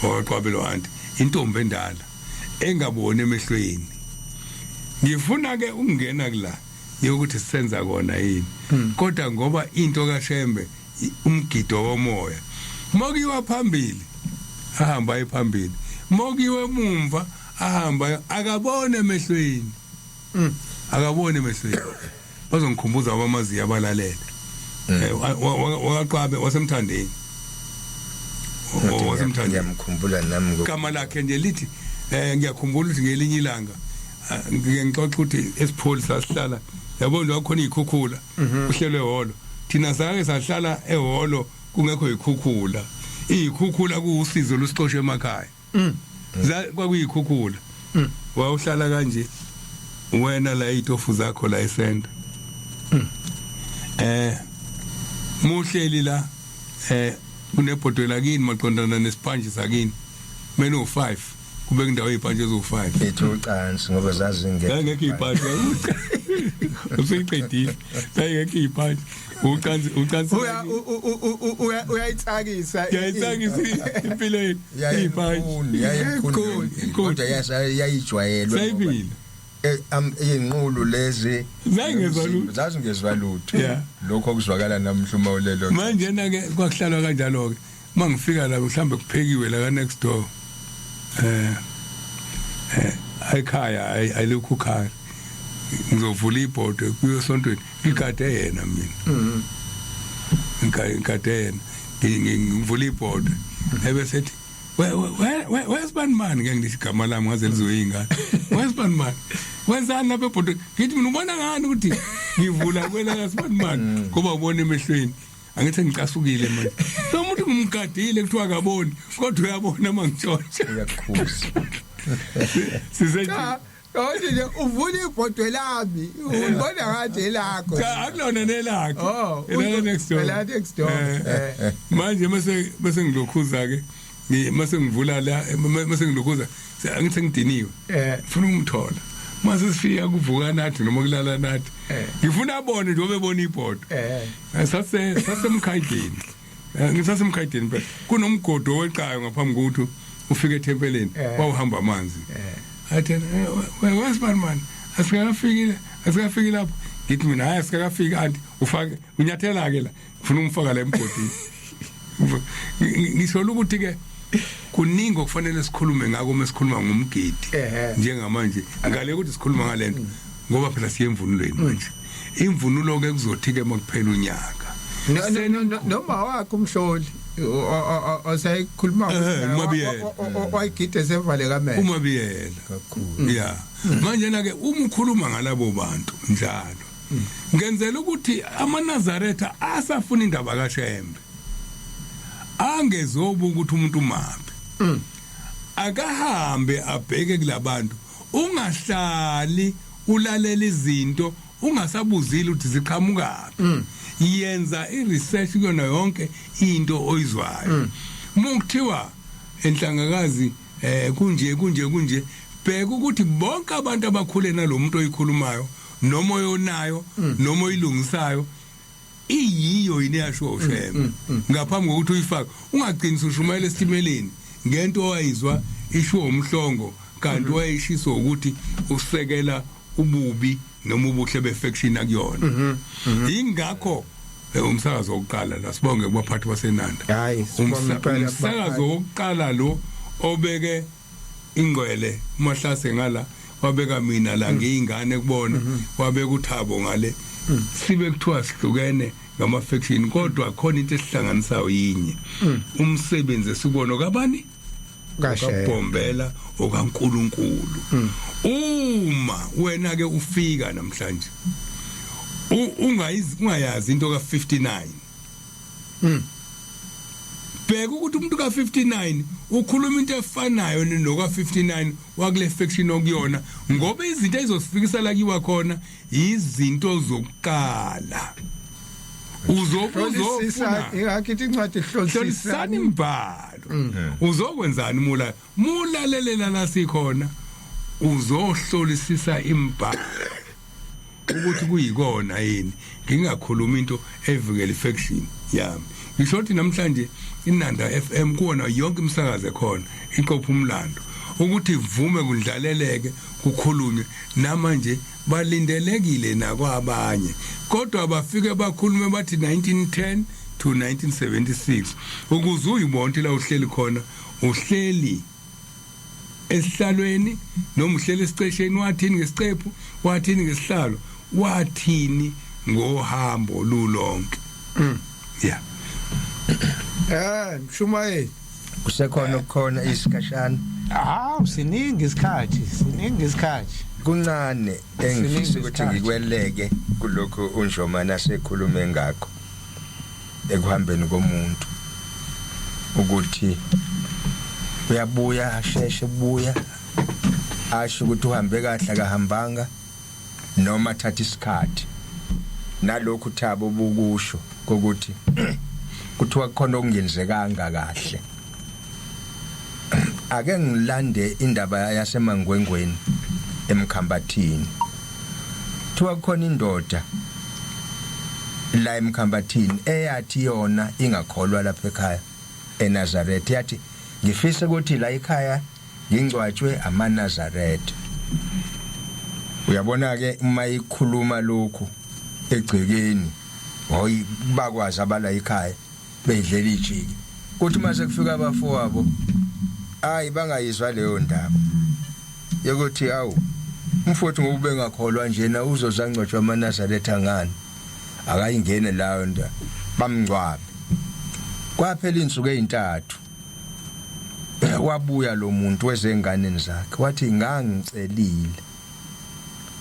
wakaqwabe lo anti intombi endala engabona emehlweni ngifuna ke ukungena kula yokuthi sisenza kona yini kodwa ngoba into kaShembe umgido womoya mokiwa phambili ahamba ephambili mokiwe emumva ahamba akabone emehlweni akabone emehlweni bazongikhumbuza abamazi abalalele wakaqwabe wasemthandeni ngiyamkhumbula nami igama lakhe nje lithi ngiyakhumbula ukuthi ngelinye ilanga ngixoxa ukuthi esipholi sasihlala yabona wakhona ikhukhula uhlelwe ehholo thina sake sahlala ehholo kungekho ikhukhula ikhukhula kuusizo lusixoshwe emakhaya kwakuyikhukhula wawuhlala kanje wena la itofu zakho la esenta muhleli la kunebhodwe lakini maqondana nesiphanji sakini menu 5 kube kundawo eziphanji ezo5 ethu ucansi ngoba zazingeke ngeke iphanji usiqedile ngeke iphanji ucansi uyayitsakisa impilo iphanji kodwa yayijwayelwe sayibile inqulu lezi zazingezwa lutho lokho kuzwakala namhluma ulelo manje na ke kwakuhlalwa kanjalo ke mangifika la mhlambe kuphekiwe la next door ekhaya ayilokhu khaya ngizovula ibhodo kuyosontweni ngikade yena mina ngikade yena ngivula ibhodo ebesethi where's Banman ngeke ngithi igama lami ngaze lizoyingane where's Banman wenzani lapha ebhodo ngithi mina ubona ngani ukuthi ngivula kwena kaSbanman ngoba ubona emehlweni angithi ngicasukile manje lo muntu ngimgadile kuthiwa akaboni kodwa uyabona mangitshontsha uyakhuza sisethi Othi nje uvula ibhodwe lami ubona ngathi elakho cha akulona nelakho la next door manje bese ngilokhuza ke mase ngivula la mase ngilokhuza angithi ngidiniwe ngifuna ukumthola mase sifika kuvuka nathi noma kulala nathi ngifuna abone nje obebona ibhodo sasemkhayideni ngisasemkhayideni phela kunomgodo weqhayo ngaphambi kokuthi ufike ethempeleni wawuhamba amanzi athi where's Banman asikafiki lapho ngithi mina hayi asikafiki anti ufake unyathela ke la ngifuna umfaka la emgodini ngisho ukuthi ke kuningi okufanele sikhulume ngako mesikhuluma ngomgidi njengamanje ngale ukuthi sikhuluma ngalento ngoba phela siyemvunulweni manje imvunulo ke kuzothi ke makuphela unyaka noma wakho umhloli osayikhuluma wayigide sevale kamela umabiyela kakhulu manje na ke umkhuluma ngalabo bantu njalo ngenzela ukuthi amaNazaretha asafuna indaba kaShembe angezobuka ukuthi umuntu umaphi akahambe abheke kulabantu ungahlali ulalela izinto ungasabuzile ukuthi ziqhamukapi yenza iresearch kuyona yonke into oyizwayo mukuthiwa enhlangakazi kunje bheka ukuthi bonke abantu abakhule nalomuntu oyikhulumayo noma oyonayo noma oyilungisayo iyiyo yini yasho ushema ngaphambi kokuthi uyifake ungagcini ushumayela esitimeleni ngento owayizwa isho umhlongo kanti wayishiso ukuthi usekela ububi noma ubuhle befaction akuyona ingakho umsakazo wokuqala la sibonge kubaphathi baseNanda hayi umsakazo wokuqala lo obeke ingcwele mahlase ngala wabeka mina la ngiyingane kubona wabeka uThabo ngale sibe kuthiwa sihlukene ngama faction kodwa khona into esihlanganisayo yinye umsebenzi esibona kabani kaBhombela okaNkulunkulu uma wena ke ufika namhlanje ungayazi into ka59 bheka ukuthi umuntu ka59 ukhuluma into efanayo noka59 wakule faction okuyona ngoba izinto ezosifikisa la kiwa khona izinto zokuqala uzofuna ingakithi incwadi hlolisani imbhalo uzokwenzani mulalelela la sikhona uzohlolisisa imbhalo ukuthi kuyikona yini ngingakhuluma into evikela faction yami ngisho ukuthi namhlanje iNanda FM kuona yonke imsakazo ekhona iqopha umlando ukuthi ivume kudlaleleke kukhulunywe namanje balindelekile nakwabanye kodwa bafike bakhulume bathi 1910 to 1976 ukuze uyibonke la uhleli khona uhleli esihlalweni noma uhleli esicesheni wathini ngesicephu wathini ngesihlalo wathini ngohambo lulonke yeah Mshumayeli kusekhona ukukhona isikashana siningi isikhathi kunane engifisa ukuthi ngikweleke kulokho uNjomana asekhulume ngakho ekuhambeni komuntu ukuthi uyabuya asheshe buya asho ukuthi uhambe kahle akahambanga noma thatha isikhathi nalokhu Thabo bukusho ukuthi kuthiwa khona okungenzekanga kahle ake ngilande indaba yasemangwengweni eMkhambathini kuthiwa khona indoda la eMkhambathini eyathi yona ingakholwa lapha ekhaya eNazaretha yathi ngifisa ukuthi la ekhaya ngingcwatshwe amaNazaretha uyabona ke uma ikhuluma lokhu egcekeni hoyi bakwazi abala ekhaya beyidlela ijiki kuthi mase kufika abafowabo hayi bangayizwa leyo ndaba yokuthi awu umfowethu ngoba bengakholwa njena uzozangcwatshwa amaNazaretha ngani akayingene layo nda bamngcwabe kwaphela insuku ezintathu wabuya lo muntu wezenganeni zakhe wathi ngangicelile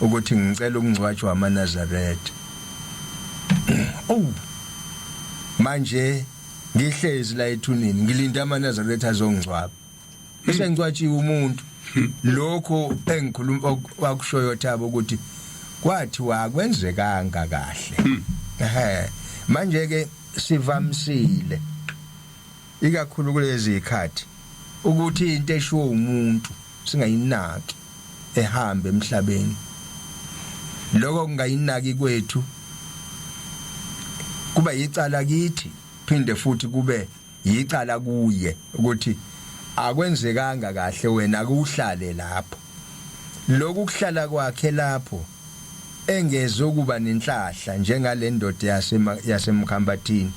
ukuthi ngicela ukungcwatshwa amaNazaretha manje ngihlezi la ethunini ngilinda amaNazaretha azongcwaba bese ngicwatshiwe umuntu lokho engikhuluma wakushoyo Thabo ukuthi kwathi wakwenzekanga kahle manje ke sivamsile ikakhulu kulezi ikhathi ukuthi into eshiwo umuntu singayinaki ehambe emhlabeni lokho kungayinaki kwethu kuba yicala kithi phinde futhi kube yicala kuye ukuthi akwenzekanga kahle wena akuhlale lapho lokhu kuhlala kwakhe lapho engezokuba nenhlahla njengale ndoda yaseMkhambathini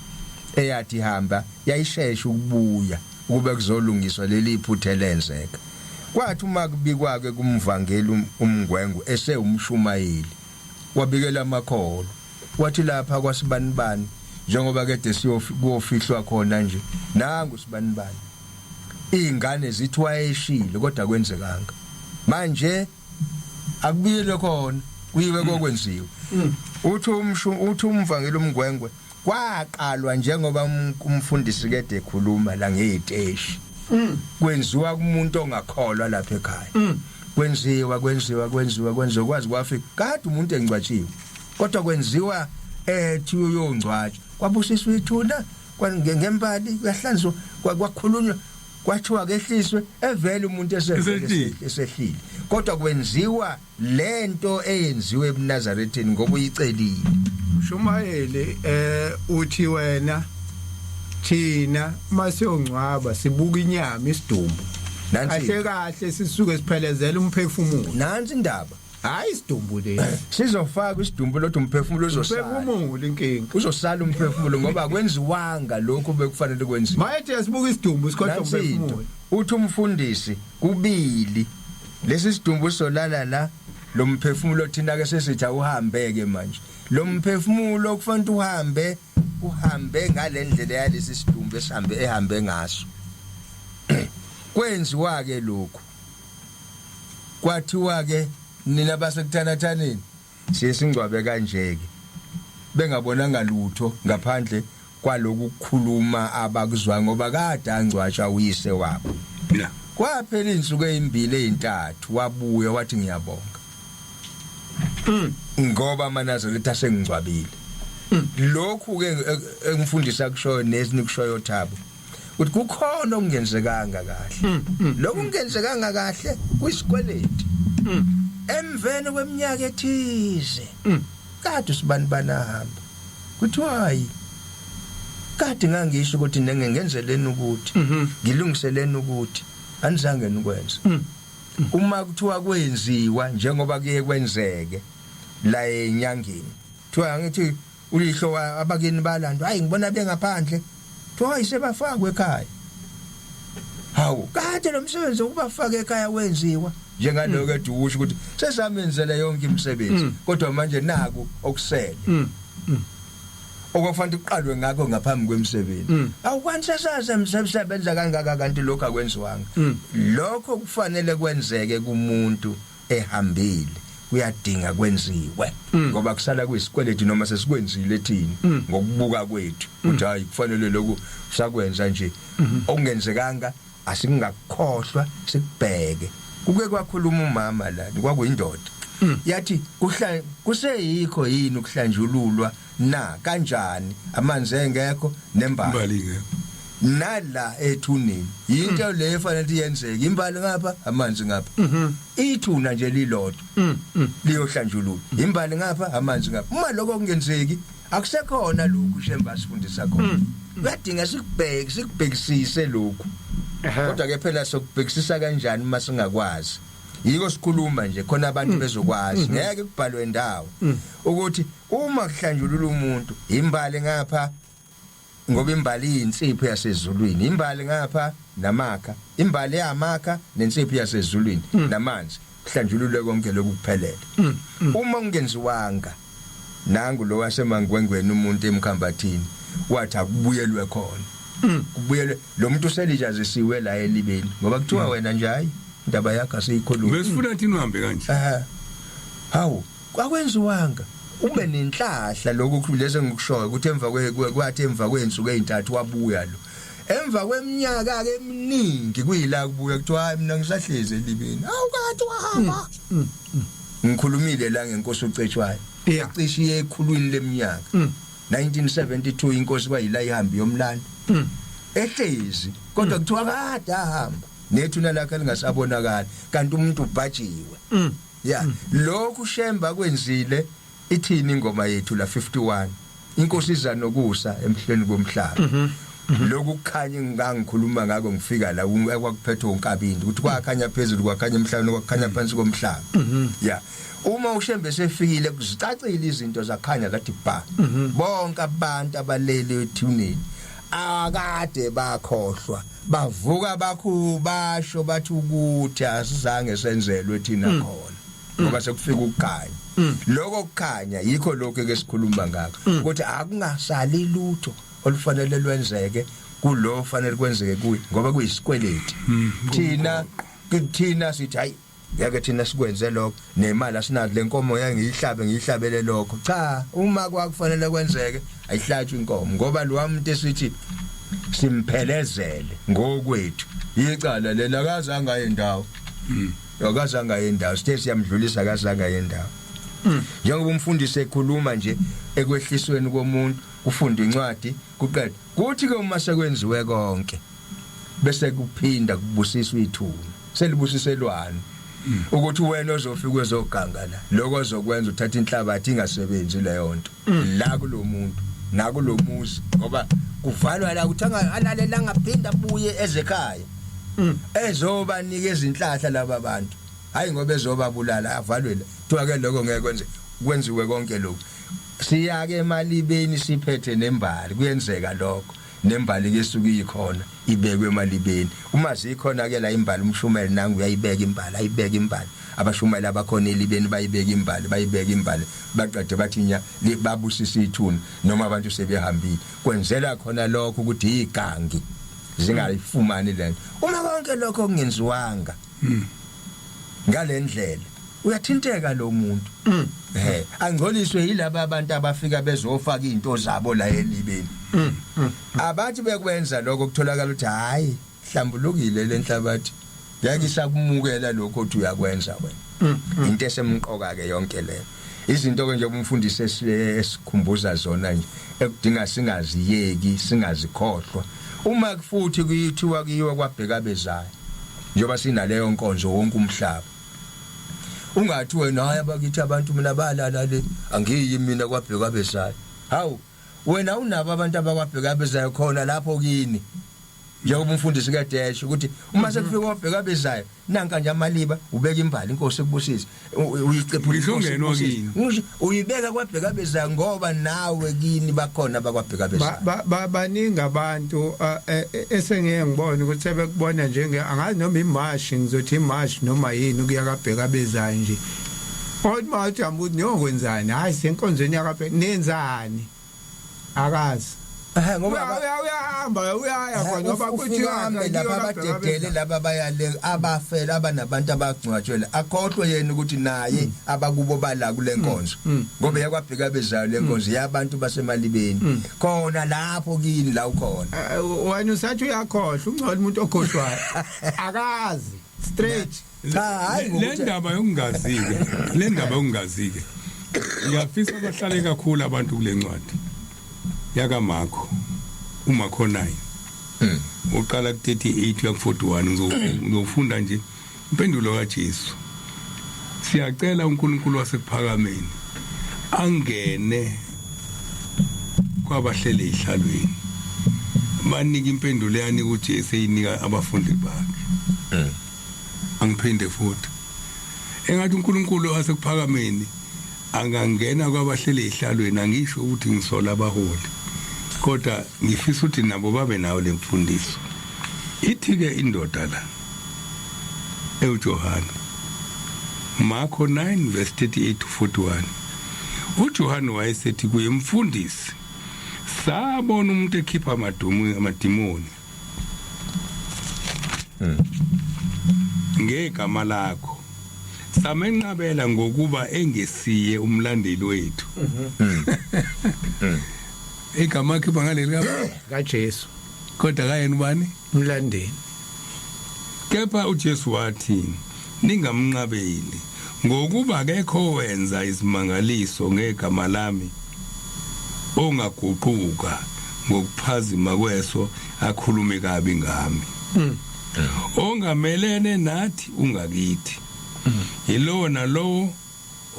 eyathi hamba yayisheshe ukubuya ukube kuzolungiswa leli iphuthe lenzeka kwathi uma kubikwake kumvangeli umngwengwe esewumshumayeli wabikela amakholo wathi lapha kwasibanibani njengoba kade siyofihlwa khona nje nangu sibanibani ingane zithi wayeshile kodwa kwenzekanga manje akubiyele khona kuyiwe kokwenziwa uthi umvangeli umngwengwe kwaqalwa njengoba umfundisi kade ekhuluma la ngeziteshi kwenziwa kumuntu ongakholwa lapha ekhaya kwenziwa kwazi kwafika kade umuntu engcwatshiwe kodwa kwenziwa ethi uyongcwatshwa kwabusiswa ithuna ngempali kuyahlanzwa kwakhulunywa kwathiwa kehliswe evele umuntu esehlile kodwa kwenziwa lento eyenziwe eNazarethini ngoba uyicelile Shumayele uthi wena thina masiyongcwaba sibuka inyama isidumbu kahle sisuke siphelezela umphefumulo nansi indaba hayi isidumbu le sizofaka isidumbu lodwa umphefumulo uzosala umphefumulo inkinga uzosala umphefumulo ngoba kwenziwanga lokho bekufanele kwenziwe mayethi yasibuka isidumbu sikhohle umphefumulo uthi umfundisi kubili lesi sidumbu solala la lo mphefumulo thina ke sesithi awuhambeke manje lo mphefumulo kufanele uhambe ngalendlela yalesi sidumbu ehambe ngaso kwenziwa ke lokho kwathiwa ke nina basekuthanathaneni siyesingcwabe kanjeke bengabonanga lutho ngaphandle kwaloku ukukhuluma abakuzwa ngoba kade angcwatsha uyise wabo kwaphela insuku ezimbili ezintathu wabuya wathi ngiyabonga ngoba amanazareti asengcwabile lokhu ke engifundisa kushoyo nesinikushoyo Thabo uthi kukhona okungenzekanga kahle lokhu kungenzekanga kahle kwisikweleti emveni kweminyaka ethize kade sibani banahamba kuthi hayi kade ngangisho ukuthi ngenzeleni ukuthi ngilungiseleni ukuthi anizange nikwenza uma kuthiwa kwenziwa njengoba kuye kwenzeke la enyangeni kuthiwa ngithi ulihlo abakini balando hayi ngibona bengaphandle kuthiwa isebafakwe ekhaya hawu kade lo msebenzi ukubafaka ekhaya wenziwa njengaloko edukusho ukuthi sesamenzele yonke imisebenzi kodwa manje naku okusele okufanele uqalwe ngakho ngaphambi kwemisebenzi awukwanisa saze umsebenza kangaka kanti lokho akwenziwanga lokho kufanele kwenzeke kumuntu ehambile kuyadinga kwenziwe ngoba kusala kwisikweleti noma sesikwenzile thina ngokubuka kwethu ukuthi hayi kufanele lokho sakwenza nje okungenzekanga asingakukhohlwa sikubheke kuke kwakhuluma umama la kwakuyindoda yathi kuseyikho yini ukuhlanjululwa na kanjani amanzi engekho nembali ngekho nala ethuneni into le efanele iyenzeke imbali ngapha amanzi ngapha ithuna nje lilodwa liyohlanjululwa imbali ngapha amanzi ngapha uma lokho kungenzeki akusekhona lokhu shemba sifundisa khona kuyadinga sikubhekisise lokhu kodwa ke phela sokubhekisisa kanjani uma singakwazi yiko sikhuluma nje khona abantu bezokwazi ngeke kubhalwe ndawo ukuthi uma kuhlanjulula umuntu imbali ngapha ngoba imbali iy'nsipho yasezulwini imbali ngapha namakha imbali yamakha nensipho yasezulwini namanzi kuhlanjulule konke lokhu kuphelele uma kungenziwanga nangu lo wasemangwengweni umuntu emkhambathini wathi akubuyelwe khona kubuyelwe lo muntu uselijazisiwe la elibeni ngoba kuthiwa wena nje hayi indaba yakho asiyikhuluma besifuna thina uhambe kanje hawu kwakwenziwanga ube nenhlahla lokhu lese ngikushoyo ukuthi emva kwensuku ezintathu wabuya lo emva kweminyaka ke eminingi kuyila kubuya kuthiwa hayi mina ngisahleze elibeni awukade wahamba ngikhulumile la ngenkosi ucetshwayo yacishiye ekhulwini leminyaka 1972 inkosi kwayila ihamba yomlando ehlezi kodwa kuthiwa kade ahamba nethuna lakhe lingasabonakala kanti umuntu ubhajiwe lokhu shemba kwenzile ithini ingoma yethu la 51 inkosi iza nokusa emhlweni komhlaba lokhu kukhanya ngangikhuluma ngako ngifika la kwakuphethe unkabindi ukuthi kwakhanya phezulu kwakhanya emhlabeni kwakhanya phansi komhlaba uma ushembe sefikile kuzicacile izinto zakhanya zathi ba bonke abantu abalele ethuneni akade bakhohlwa bavuka basho bathi ukuthi asizange senzelwe thina khona ngoba sekufika ukukhanya lokho kukhanya yikho lokho ke sikhuluma ngakho ukuthi akungasali lutho olufanele lwenzeke kulo fanele kwenzeke kuyi ngoba kuyisikweleti thina sithi hayi yake thina sikwenze lokho nemali asinazi lenkomo ngiyihlabele lokho cha uma kwakufanele kwenzeke ayihlatshwe inkomo ngoba lo umuntu esithi simphelezele ngokwethu icala lela akazange ayendawo akazange ayendawo sithe siyamdlulisa akazange ayendawo njengoba umfundisi ekhuluma nje ekwehlisweni komuntu ufunda incwadi kuqedwe kuthi ke uma sekwenziwe konke bese kuphinda kubusiswa ithuba selibusiselwana ukuthi wena ozofika uzoganga la lokho ozokwenza uthatha inhlabathi ingasebenzi leyo nto la kulomuntu nakulomuzi ngoba kuvalwa la ukuthi alalela ngaphinda buye ezekhaya ezobanika izinhlahla laba abantu hayi ngoba ezobabulala avalwe kuthiwa ke lokho ngeke kwenziwe konke lokho siyake emalibeni siphethe nembali kuyenzeka lokho nembali ke suku ikhona ibekwe emalibeni uma zikhona ke la imbali umshumeli nangu uyayibeka imbali ayibeka imbali abashumeli abakhona elibeni bayibeka imbali baqede bathi nya babusisa ithuna noma abantu sebehambile kwenzela khona lokho ukuthi igangi zingayifumani lento uma konke lokho kungenziwanga ngalendlela uyathinteka lo muntu angcoliswe yilabo abantu abafika bezofaka izinto zabo la elibeni abathi bekwenza lokho kutholakala ukuthi hayi hlambulukile lenhlabathi yakisakumukela lokho othi uyakwenza wena into esemqoka ke yonke leyo izinto ke nje umfundisi esikhumbuza zona nje ekudinga singaziyeki singazikhohlwa uma kufuthi kuyithiwa kuyiwa kwabheka bezayo njengoba sinaleyo nkonzo wonke umhlaba ungathi wena hayi abakithi abantu mina balala le angiyi mina kwabheka bezayo hawu wena unabo abantu abakwabheka bezayo khona lapho kini njengoba umfundisi kaDesh ukuthi uma sekufika kwabheka bezayo nanka nje amaliba ubeka imbali inkosi ekubusisa uyicephulisa uyibeka kwabheka bezayo ngoba nawe kini bakhona abakwabheka bezayo baningi abantu esengeke ngibone ukuthi sebekubona njenge angazi noma imashi ngizothi imashi noma yini ukuya kabheka bezayo nje kodwa mathi ambuthi niyokwenzani hayi senkonzweni yakabheka nenzani akazi ngoba uyahamba khona ngoba kuthi lapha abadedele laba bayale abafela abanabantu abagcwatshwele akhohlwe yena ukuthi naye abakubo bala kule nkonzo ngoba yakwabheka bezayo le nkonzo yabantu basemalibeni khona lapho kini la ukhona wena usathi uyakhohlwa ungcola umuntu okhohlwayo akazi straight hayi le ndaba yokungazike ngiyafisa abahlale kakhulu abantu kule ncwadi yakamakho umakho 9 uqala ku38 ya 41 ngizofunda nje impendulo kaJesu siyacela uNkulunkulu wasekuphakameni angene kwabahlele ihlalweni banika impendulo yani ukuthi eseyinika abafundi bakhe angiphinde futhi engathi uNkulunkulu wasekuphakameni angangena kwabahlele ihlalweni angisho ukuthi ngisola abaholi kodwa ngifisa ukuthi nabo babe nawo lemfundiso ithi ke indoda la eUJohana Marko 9 verse 38 to 41 uJohana wayesethi kuye mfundisi sabona umuntu ekhipha amadimoni ngegama lakho samenqabela ngokuba engesiye umlandeli wethu igama khipha ngaleli kaJesu kodwa kayena ubani umlandeli kepha uJesu wathi ningamnqabeli ngokuba akekho wenza izimangaliso ngegama lami ongaguquka ngokuphazima kweso akhulume kabi ngami ongamelene nathi ungakithi yilo nalowo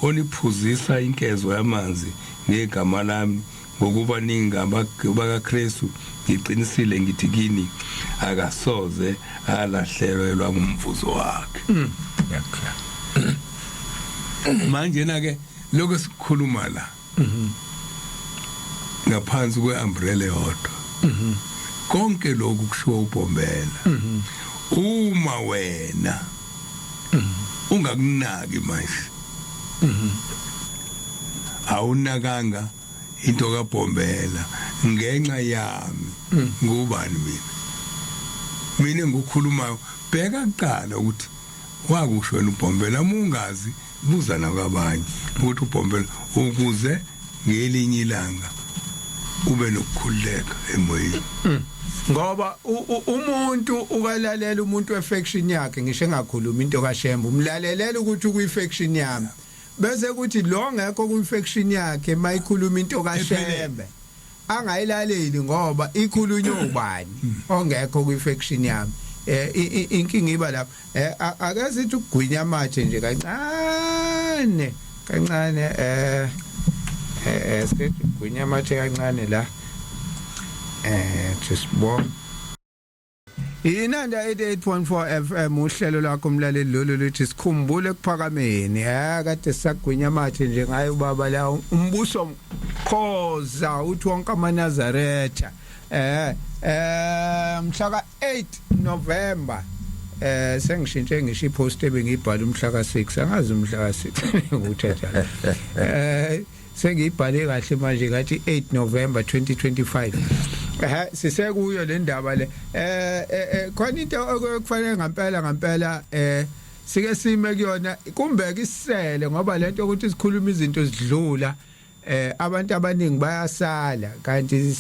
oniphuzisa inkezo yamanzi ngegama lami ngokuba ningabaka Kristu ngiqinisile ngithi kini akasoze alahlelwa ngumvuzo wakhe manje na ke lokho sikhuluma la ngaphansi kweumbrella yodwa konke lokhu kusho uBhombela uma wena ungakunaki manje awunakanga into kaBhombela ngenxa yami ngubani mina ngukhuluma bheka kuqala ukuthi wakusho wena uBhombela mungazi buza nakwabanye ukuthi uBhombela ukuze ngelinye ilanga ube nokukhuleka emoyeni ngoba umuntu ukalalela umuntu wefaction yakhe ngisho engakhuluma into kaShembe umlalelela ukuthi ukuyifaction yami bese kuthi lo ngekho kuyifaction yakhe mayikhuluma into kaShembe angayilaleli ngoba ikhulunywa ubani ongekho kuyifaction yami inkinga iba lapha ake sithi ukugwinya amathe nje kancane sithi ugwinya amathe kancane la just bomb Inanda 88.4 FM uhlelo lakho umlaleli lolu lithi sikhumbule kuphakameni kade sagwinya amathe nje ngayo baba la umbuso Khoza uthi wonke amaNazaretha mhla ka 8 November sengishintshe ngisho ipost ebengibhala umhla ka 6 angazi umhla ka 6 nguthetha sengiyibhale kahle manje ngathi 8 November 2025 sisekuyo le ndaba le khona into okufanele ngempela sike sime kuyona kumbeka isisele ngoba lento ukuthi sikhuluma izinto zidlula abantu abaningi bayasala kanti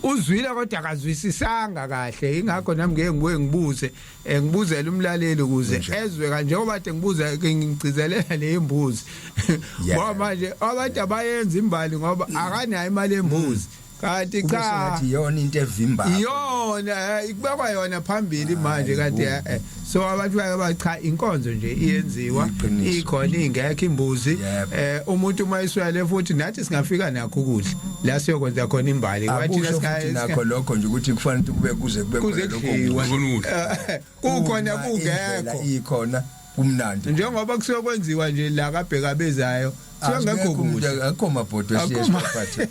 uzwile kodwa akazwisisanga kahle ingakho nami ngeke ngibuye ngibuzele umlaleli ukuze ezwe kanje ngoba kade ngibuza ngigcizelela le imbuzi ngoba manje abantu abayenza imbali ngoba akanayo imali embuzi kanti cha yona into evimba yona ikubekwa yona phambili manje kanti so abantu bacha inkonzo nje iyenziwa ikhona ingekho imbuzi umuntu mayiswele futhi nathi singafika nakho ukudla la siyokwenza khona imbali kwathi nakho lokho nje ukuthi kufanele kube kuze kube lokho kukhona kungekho ikhona kumnandi njengoba kusiyokwenziwa nje la kabheka bezayo singekho kuhle akho mabhodo siyesiphathe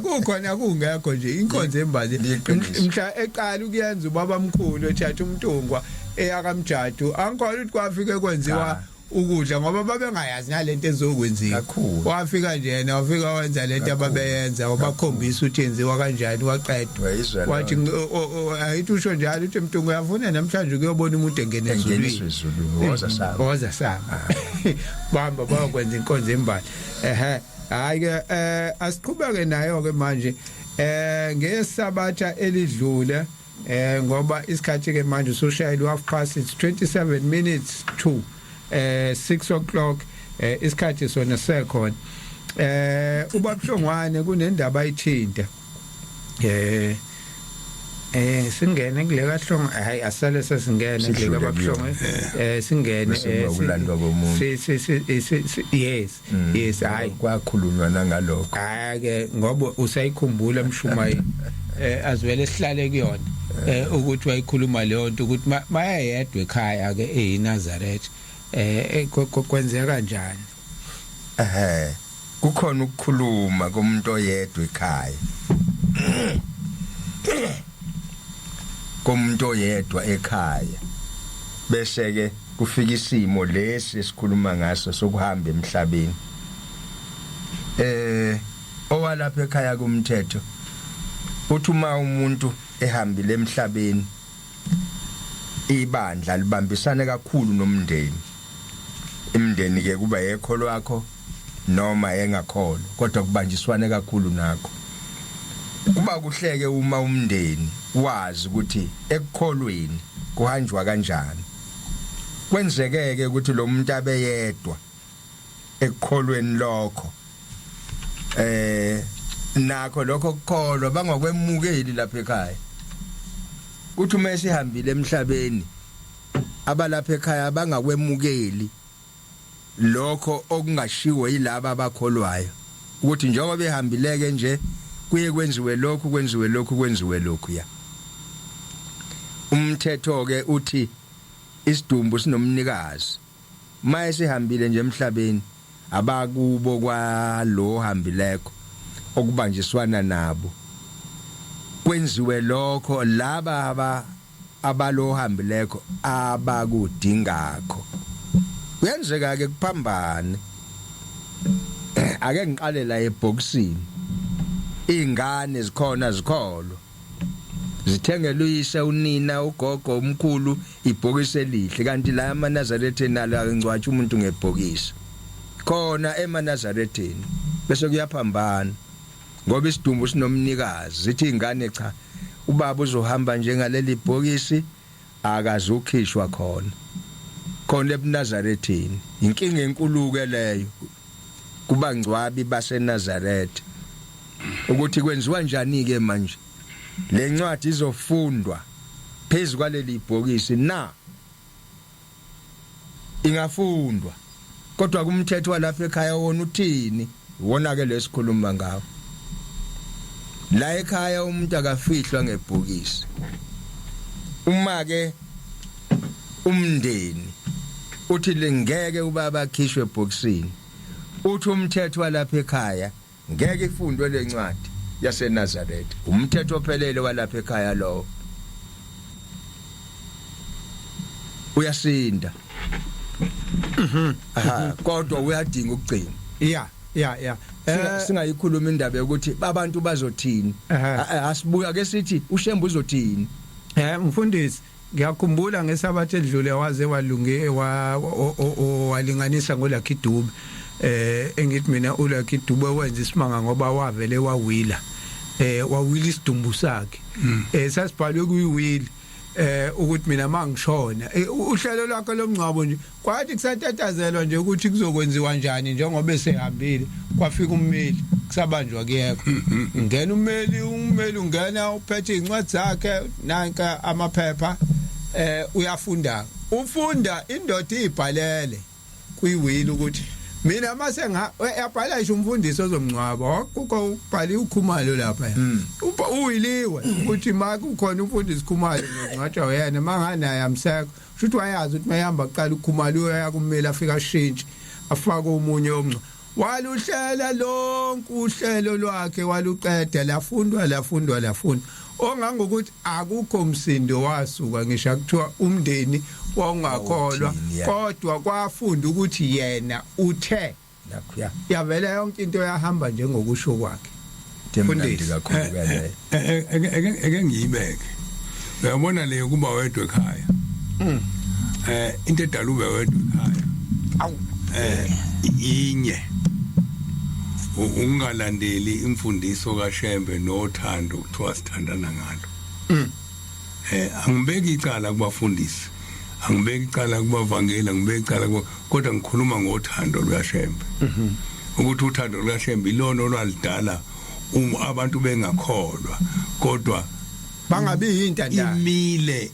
kukhona kungekho nje inkonzo embali mhla eqala ukuyenza ubaba mkhulu ethatha umntungwa eyakamjadu angikholwa ukuthi kwafike kwenziwa ukudla ngoba babengayazi nalento ezokwenziwa wafika nje yena wafika wenza lento ababeyenza obakhombisa ukuthi yenziwa kanjani waqedwa wathi ayithi usho njalo ukuthi mntungu uyafuna namhlanje ukuyobona umuntu engene ezulwini woza sanga bamba bakwenza inkonzo embali hayi ke asiqhubeke nayo ke manje ngesabatha elidlule ngoba isikhathi ke manje usushayile 27:27 6 o'clock isikhathi sona sekhona ubabuhlongwane kunendaba ayithinta singene kule kahlonga hayi asale sesingene kule kabuhlongo singene ukulandwa komuntu yes hayi kwakhulunywa nangalokho hayi ke ngoba usayikhumbula emshumayini azwele sihlale kuyona ukuthi wayikhuluma leyo nto ukuthi mayayedwa ekhaya ke eyiNazaretha kwenzeka kanjani kukhona ukukhuluma komuntu oyedwa ekhaya komuntu oyedwa ekhaya bese ke kufika isimo lesi esikhuluma ngaso sokuhamba emhlabeni owalapha ekhaya kumthetho uthi uma umuntu ehambile emhlabeni ibandla libambisana kakhulu nomndeni imndeni ke kuba yekholo yakho noma engakholo kodwa kubanjiswane kakhulu nakho kuba kuhleke uma umndeni wazi ukuthi ekukholweni kuhanjwa kanjani kwenzekeke ukuthi lo muntu abeyedwa ekukholweni lokho nakho lokho kukholwa bangakwemukeli lapha ekhaya uthi uma esihambile emhlabeni abalapha ekhaya bangakwemukeli lokho okungashiwo yilabo abakholwayo ukuthi njengoba behambileke nje kuye kwenziwe lokhu ya umthetho ke uthi isidumbu sinomnikazi maye sihambile nje emhlabeni abakubo kwalo hambileko okubanjiswana nabo kwenziwe lokho laba abalo hambileko abakudingakho kuyenzeka ke kuphambane ake ngiqale la eboxini ingane zikhona zikholo zithengele uyise unina ugogo umkhulu ibhokisi elihle kanti la eManazaretheni ala ngcwatsha umuntu ngebhokisi khona eManazaretheni bese kuyaphambana ngoba isidumbu sinomnikazi zithi ingane cha ubaba uzohamba njengaleli bhokisi akazukhishwa khona eNazaretheni inkinga enkulu ke leyo kuba ngcwabi baseNazaretha ukuthi kwenziwa njani ke manje le ncwadi izofundwa phezulu kwaleli bhokisi na ingafundwa kodwa kumthetho walapha ekhaya wona uthini wona ke lesikhuluma ngawo la ekhaya umuntu akafihlwa ngebhokisi uma ke umndeni uthi lengeke ubaba akhishwe ebhokisini uthi umthetho walapha ekhaya ngeke ifundwe lencwadi yaseNazaretha umthetho ophelele walapha ekhaya lo uyasinda kodwa uyadinga ukugcina yeah singayikhuluma indaba yokuthi abantu bazothini asibuya ke sithi uShembe uzothini mfundisi ngiyakhumbula ngesabathe edlule waze walunge walinganisa ngoLucky Dube engithi mina uLucky Dube wenza isimanga ngoba wavele wawila wawila isidumbu sakhe sasibhalwe kuyiwili ukuthi mina mangishona uhlelo lakhe lomncwabo nje kwathi kusatatazelwa nje ukuthi kuzokwenziwa kanjani njengoba esehambile kwafika ummeli kusabanjwa kuyekho ngena ummeli ungena uphethe incwadi zakhe nanka amaphepha uyafunda ufunda indoda ibhalele kuyiwili ukuthi mina mase yabhala isho umfundisi ozomncwaba ukho ubhali ukhumalo lapha uyiliwe ukuthi makukhona umfundisi Khumalo ngathi yena manganaye amseko futhi wayazi ukuthi mayihamba aqala ukhumalo uyakumela afika shintshi afaka umunye omncwa waluhlela lonke uhlelo lwakhe waluqeda lafundwa ongangokuthi akukho umsindo wasuka ngisho kuthiwa umndeni wongakholwa kodwa kwafunda ukuthi yena uthe nakho yavela yonke into yahamba njengokusho kwakhe mfundisi kakhulu ke eke ngiyibeke uyabona leyo kuba wedwa ekhaya into edala ube wedwa ekhaya awu inye ungalandeli imfundiso kaShembe nothando kuthiwa sithandana ngalo angibeki icala kubafundisi angibeki icala kubavangela ngibeki icala kodwa ngikhuluma ngothando lwaShembe ukuthi uthando lwaShembe ilona olwalidala abantu bengakholwa kodwa bangabi intandane imile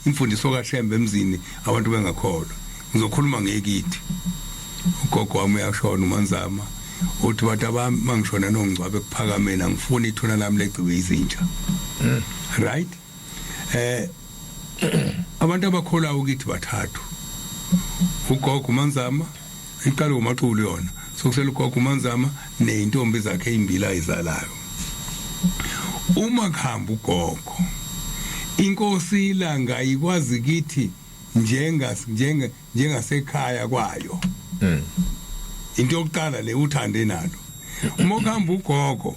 imfundiso kaShembe emzini abantu bengakholwa ngizokhuluma ngekithi ugogo wami uyashona uManzama uthi bathi abangishona nongcwabe kuphakamela angifuni ithuna lami legciwe izinja right abantu abakholwa ukuthi bathathu ugogo uManzama iqala uMaxulu yona sokusela ugogo uManzama nentombi zakhe imbila izalayo uma khamba ugogo inkosi ilanga ikwazi kithi njengasekhaya kwayo into yokuqala le uthande nalo uma khamba ugogo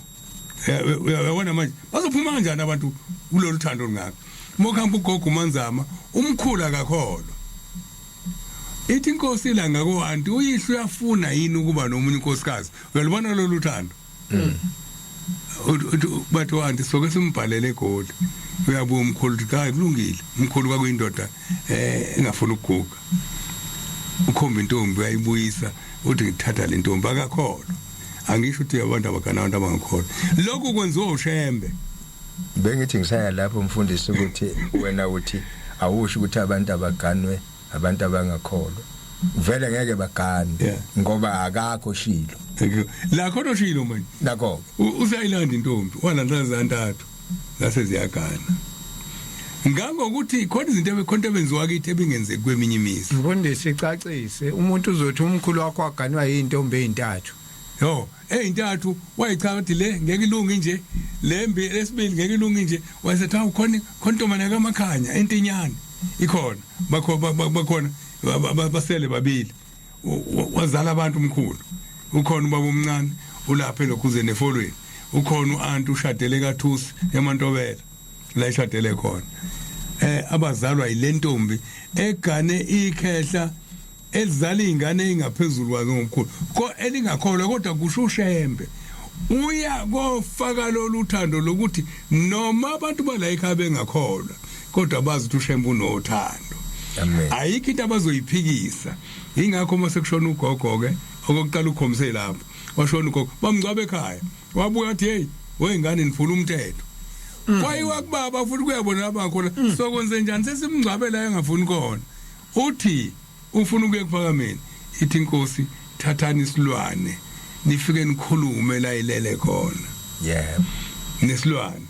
uyabona manje bazophuma kanjani abantu kulolu thando lungaka uma khamba ugogo uManzama umkhulu akakholwa ithi inkosi la ngako anti uyihlo uyafuna yini ukuba nomunye inkosikazi uyalibona lolu thando bathi wanti soke simbhalele egoli uyabuya umkhulu cha kulungile umkhulu kwakuyindoda engafuna ukuguga ukhomba intombi uyayibuyisa uthi ngithatha le ntombi akakholwa angisho ukuthi abantu abakana abantu abangakholwa lokhu kwenziwa uShembe bengithi ngisaya lapho umfundisi ukuthi wena uthi awusho ukuthi abantu abaganwe abantu abangakholwa vele ngeke bagane ngoba akakho shilo la khona shilo manje nakho usayilanda intombi walanda zantathu lase ziyagana ngangokuthi khona izinto ebekhonto benziwa kithi ebingenzeki kweminye imizi mfundisi icacise umuntu uzothi umkhulu wakho aganwa yintombi ezintathu yo ezintathu wayichathi le ngeke ilungi nje lembi lesibili ngeke ilungi nje wayesethi awukhona khontomana kaMakhanya entinyane ikhona bakhona basele babili wazala abantu umkhulu ukhona ubaba omncane ulapha lokhuze nefolweni ukhona uAntu ushadele kaThusi eMantobela la ishadele khona abazalwa yilentombi egane ikhehla elizala izingane engaphezulu kwazo ngomkhulu ko elingakholwa kodwa kusho uShembe uya kofaka loluthando lokuthi noma abantu bala ekhaya bengakholwa kodwa bazi ukuthi uShembe unothando. Amen. Ayikho into abazoyiphikisa. Ingakho mase kushona ugogo ke okokuqala ukhomise lapho washona ugogo bamngcwabe ekhaya wabuya athi hey wengane nifuna umthetho kwayiwa kubaba futhi kuyabona abakhona sokwenze njani sesimngcwabe la engafuni khona uthi ufuna ukuye kuphakameni ithi inkosi thathani isilwane nifike nikhulume la ilele khona yebo nesilwane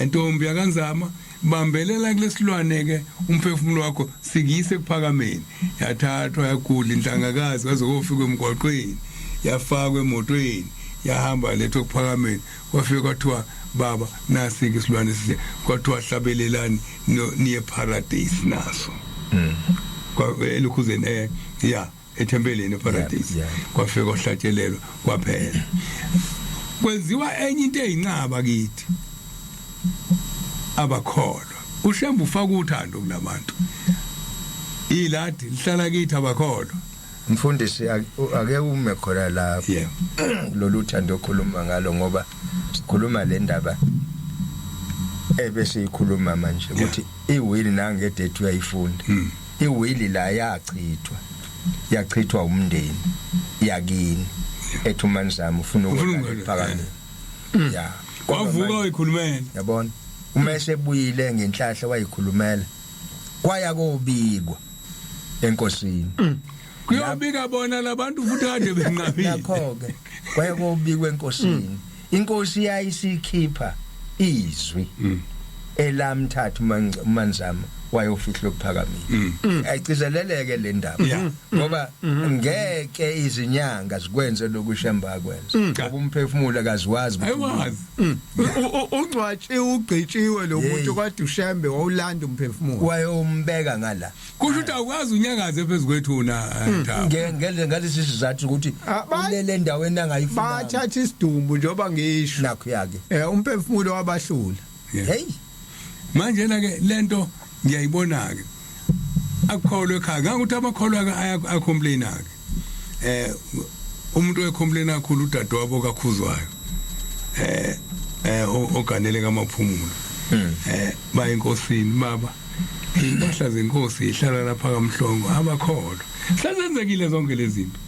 ntombi yakanzama bambelela kulesilwane ke umphefumulo wakho sikise kuphakameni yathathwa yagudla inhlangakazi kwaze kufika emgwaqweni yafakwa emotweni yahamba letho kuphakameni kwafika kwathiwa baba nasike isilwane sihle kwathiwa hlabelelani niye paradise naso kwa elukhuzeni ethempeleni eparadise kwafika kwahlatshelelwa kwaphela kwenziwa enye into eyinqaba kithi abakholwa uShembe ufaka uthando kulabantu iladi lihlala kithi abakholwa mfundisi ake ume khona lapho lolu thando okhuluma ngalo ngoba sikhuluma le ndaba ebese ikhuluma manje ukuthi iwili nangedethu uyayifunda iwili la yachithwa umndeni yakini ethumani zami ufuna ukuphakamela kwavuka uyikhulumela yabona uma esebuyile ngenhlahla wayikhulumela kwaya kobikwa enkosini kuyobika bona labantu futhi kade benqabile yakho ke kwaya kobikwa enkosini inkosi yayisikhipha izwi elamthatha umanzama wayofihla ukuphakamela ayicizeleleke le ndaba ngoba ngeke izinyanga zikwenze lokuShembe akwenza ngoba umphefumulo akaziwazi ayiwazi ungcwatshe ugcitshiwe lo muntu kade uShembe wawulanda umphefumulo wayombeka ngala kusho ukuthi akwazi unyakaze phezukwethu na ngalesi sizathu ukuthi ulele endaweni angayifuna bathatha isidumbu njoba ngisho nakho yake umphefumulo wabahlula hey manje na ke lento ngiyayibona ke akukholwe ekhaya ngakuthi abakholwa ke ayacomplain ke umuntu oyecomplain kakhulu udadewabo kakhuzwayo oganele kamaphumulo bayinkosini baba impahla zenkosi ihlala lapha kaMhlongo abakholwa senzekile zonke lezi zinto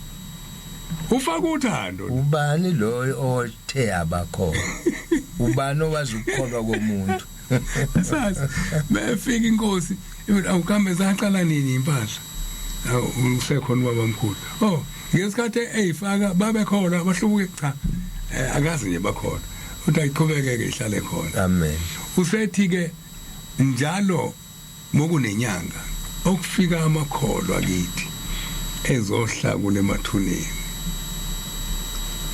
ufaka uthando ubani lo othe abakholwa ubani owazi ukukholwa komuntu sazi befika inkosi awukambe zaqala nini impahla usekhona babamkhulu ngesikhathi eyifaka babekhola bahlubuke cha akazi nje bakhona uthi ayiqhubekeke ihlale khona amen usethi ke njalo mokunenyanga okufika amakholwa kithi ezohlakula emathuneni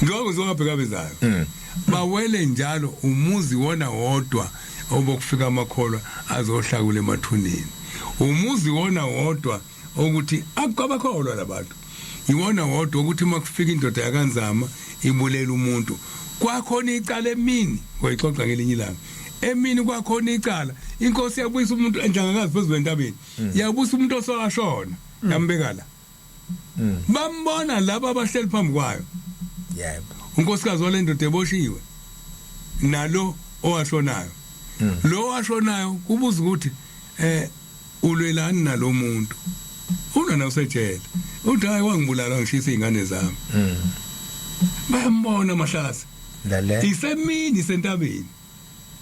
ngoba uzobheka bezayo bawele njalo umuzi wona wodwa obokufika amakholwa azohlakula emathuneni umuzi wona wodwa ukuthi akukabakholwa labantu iwona wodwa ukuthi makufika indoda yakanzama ibulela umuntu kwakhona icala emini wayixoxa ngelinye ilanga emini kwakhona icala inkosi yabuyisa umuntu enjangakazi phezulu entabeni yabuyisa umuntu osashona yambeka la bambona laba abahleli phambi kwayo yebo unkosikazi walendoda eboshiwe nalo owashonayo lo washonayo kubuza ukuthi ulwelani nalo muntu unana usejele uthi hayi wangibulala ngishisa izingane zami bayambona mahlasi lale isemini sentabeni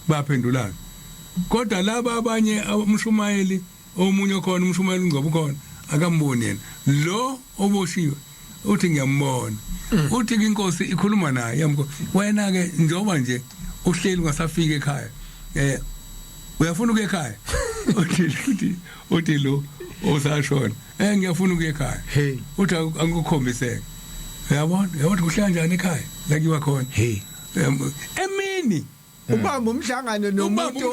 baphendulana kodwa laba abanye umshumayeli omunye khona umshumayeli ungcobo khona akamboni yena lo oboshiwe uthi ngiyambona uthi inkosi ikhuluma naye yamko wena ke njoba nje uhleli ngasafika ekhaya uyafuna ukuya ekhaya uthi lo osashona ngiyafuna ukuya ekhaya uthi angikukhombiseke uyabona kuhlala kanjani ekhaya la kiwa khona emini ubamba umhlangano nomuntu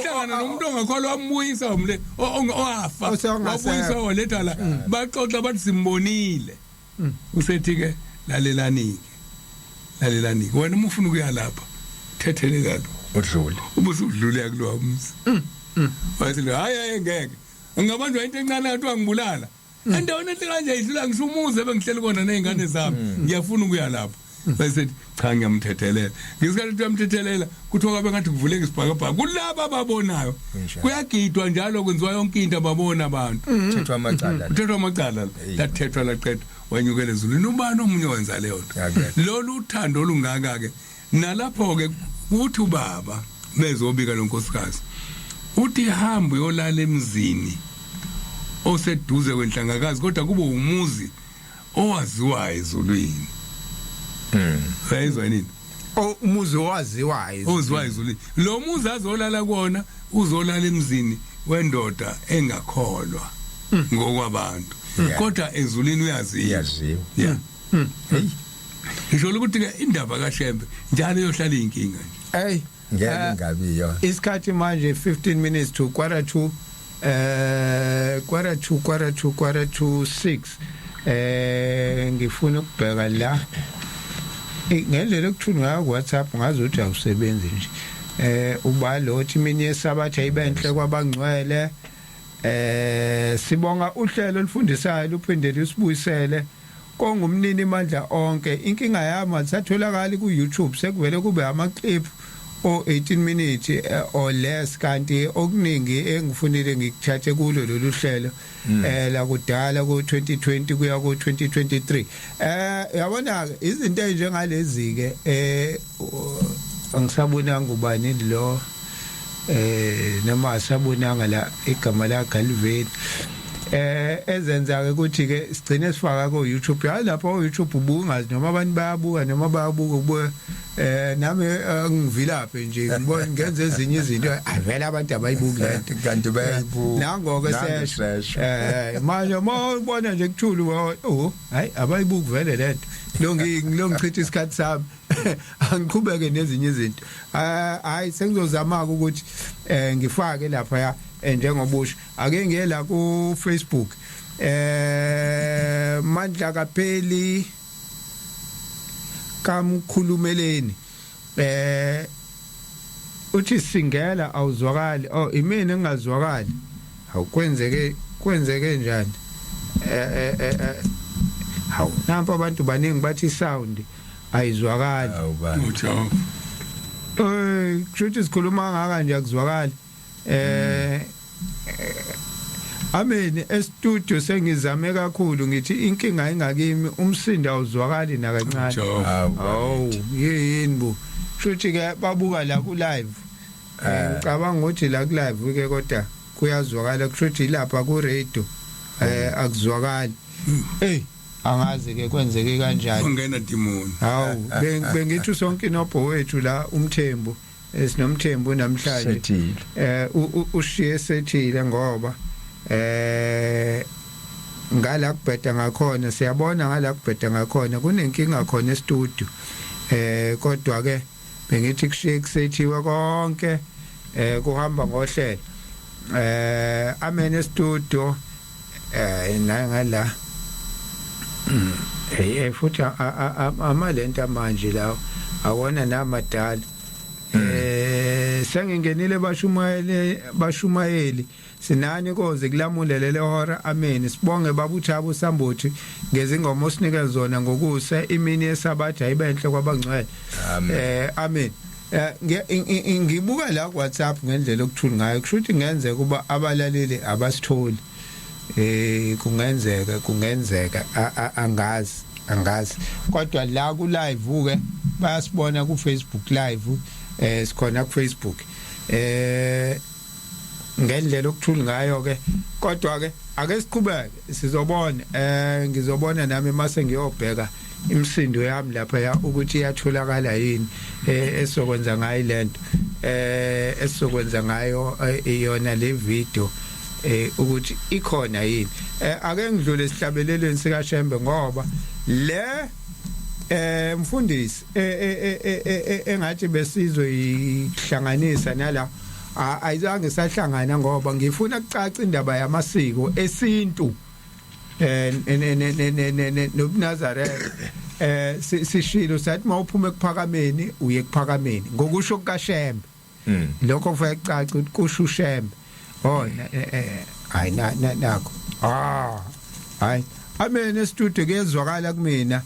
ongakholwa wambuyisa umle owafa wabuyisa waletha la baxoxa bathi simbonile usethi ke lalelani wena uma ufuna ukuya lapha thatheleka udlule ubusudlule kulowa umzi wathi hayi ngeke ngabantu into encane athiwa ngibulala endaweni enhle kanje idlula ngisumuze bengihleli kona nezingane zami ngiyafuna ukuya lapho bese cha ngiyamthethelela ngisikhathi uyamthethelela kuthiwa kabe ngathi kuvuleka isibhakabhaka kulabo ababonayo kuyagidwa njalo kwenziwa yonke into ababona abantu thethwa amacala lathethwa laqedwa wanyukele ezulwini ubani omunye wenza leyo nto lolu uthando olungaka ke nalapho ke uthi ubaba bezobika lonkosikazi uthi hamba uyolala emzini oseduze kwenhlangakazi kodwa kube umuzi owaziwayo ezulwini sayizwa nini umuzi owaziwayo ezulwini lo muzi azolala kuona uzolala emzini wendoda engakholwa ngokwabantu kodwa ezulwini uyaziwa yeah ngisho ukuthi ke indaba kaShembe njalo yohlala inkinga nje ngeke ngabiyo isikhathi manje 15 minutes to quarter to 6 ngifuna ukubheka la ngendlela ekuthunywa ku WhatsApp ngazothi awusebenzi nje ubalothi mina yesabatha ibenhle kwabangcwele sibonga uhlelo olufundisayo luphindele usibuyisele kongumnini imandla onke inkinga yami asatholakala ku YouTube sekuvele kube ama clip o 18 minutes or less kanti okuningi engifunile ngikuthathe kulo lolu hlelo la kudala ku 2020 kuya ku 2023 yabona izinto ezinjengalezi ke angisabonanga ubani lo noma asabonanga la igama la Galvin ezenza ke ukuthi ke sigcine sifaka ku YouTube lapho ku YouTube ubungazi noma abantu bayabuka noma bayabuka kubuye nami ngivilaphe nje ngibona ngenze ezinye izinto avela abantu abayibuki lento kanti bayibuka nangoke sesho manje ubona nje kuthulu hayi abayibuki vele lento lo ngichitha isikhathi sami angiqhubeke nezinye izinto hayi sengizozama ukuthi ngifake lapha ya njengobusho ake ngiye la ku Facebook Mandla Kapheli kamkhulumeleni uthi singela awuzwakali imini engazwakali kwenzeke njani hawu nampa abantu baningi bathi sound ayizwakali kushuthi sikhuluma ngaka nje akuzwakali ameni e-studio sengizame kakhulu ngithi inkinga ingakimi umsindo awuzwakali nakancane yini bu shuthi ke babuka la ku live ngicabanga ukuthi la ku live ke kodwa kuyazwakala kushuthi lapha ku radio akuzwakali angazi ke kwenzeke kanjani ungena dimoni hawu bengithi sonke inobho wethu la umthembu esinomthembu namhlanje ushiye sethile ngoba ngala kubheda ngakhona siyabona ngala kubheda ngakhona kunenkinga khona e-studio kodwa ke bengithi kushiye kusethiwe konke kuhamba ngohlelo amene studio ngala futhi amalento manje lawo awona namadala sengingenile bashumayeli sinani koze kulamulele lehora amen sibonge babuthabo sambothi ngezingoma osinika zona ngokuse imini yesabatha ibenhle kwabangcwele amen ngibuka la ku WhatsApp ngendlela okuthula ngayo kushuthi ngenzeka kuba abalaleli abasitholi kungenzeka angazi kodwa la ku live ke bayasibona ku Facebook live sikhona ku Facebook ngendlela okuthula ngayo ke kodwa ke ake siqhubeke sizobona ngizobona nami mase ngiyobheka imsindo yami lapha ya ukuthi iyatholakala yini esokwenza ngayo lento esokwenza ngayo iyona le video ukuthi ikhona yini ake ngidlule esihlabelelweni sika Shembe ngoba le mfundisi engathi besizoyihlanganisa nala ayizange sahlangana ngoba ngifuna ukucaca indaba yamasiko esintu nobuNazareth sishilo sathi mawuphuma ekuphakameni uye ekuphakameni ngokusho kukaShembe lokho kufanele kucace ukuthi kusho uShembe hayi nakho hayi amene studio kuyezwakala kumina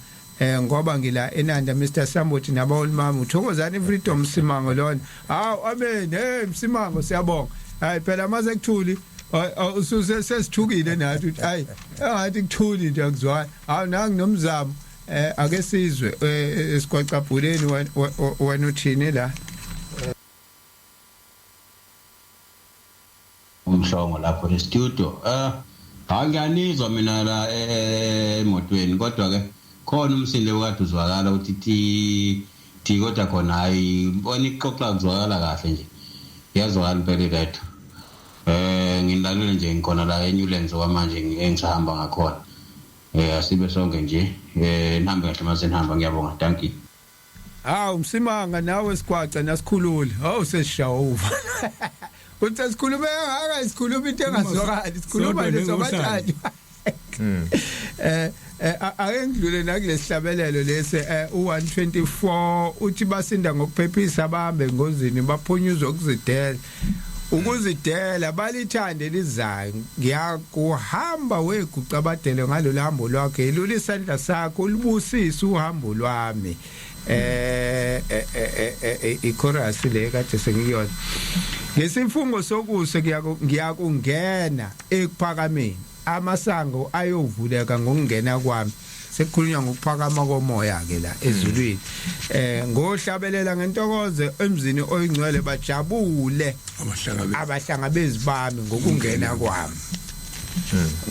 ngoba ngila enanda Mr Sambothi nabawolmama uthokozani Freedom Msimango lona hawu amen Msimango siyabonga hayi phela mase kuthuli sesithukile nathi ukuthi hayi engathi kuthuli nje akuzwani hawu nangi nomzamo ake sizwe esikwacabhuleni wena uthini la umhlongo lapho e-studio angiyanizwa mina la emotweni kodwa ke khona umsindo wakade uzwakala ukuthi ti kodwa khona hayi mbona ixoxa kuzwakala kahle nje yazwakala impela letho ngilalela nje ngikhona la eNewlands kwamanje engisahamba ngakhona asibe sonke nje nihambe kahle mase nihamba ngiyabonga thank you hawu Msimanga nawe sikwaca nasikhulule hawu sesishawuva uthi sikhulume ngaka isikhuluma into engazwakali sikhuluma lesobathathu ayengidlule nakulesihlabelelo lesi u124 uthi basinda ngokuphephisa abahambe ngozini baphunyuzwa ukuzidela balithande lizayo ngiyakuhamba wegucabadele ngalo lambo lwakhe ilula isandla sakho ulibusisa uhambo lwami ichorus le kade sengiyona ngesifungo sokuse ngiyakungena ekuphakameni amasango ayovuleka ngokungena kwami sekukhulunywa ngokuphakama komoya ke la ezulwini ngohlabelela ngentokozo emzini oyingcwele bajabule abahlangabezi bami ngokungena kwami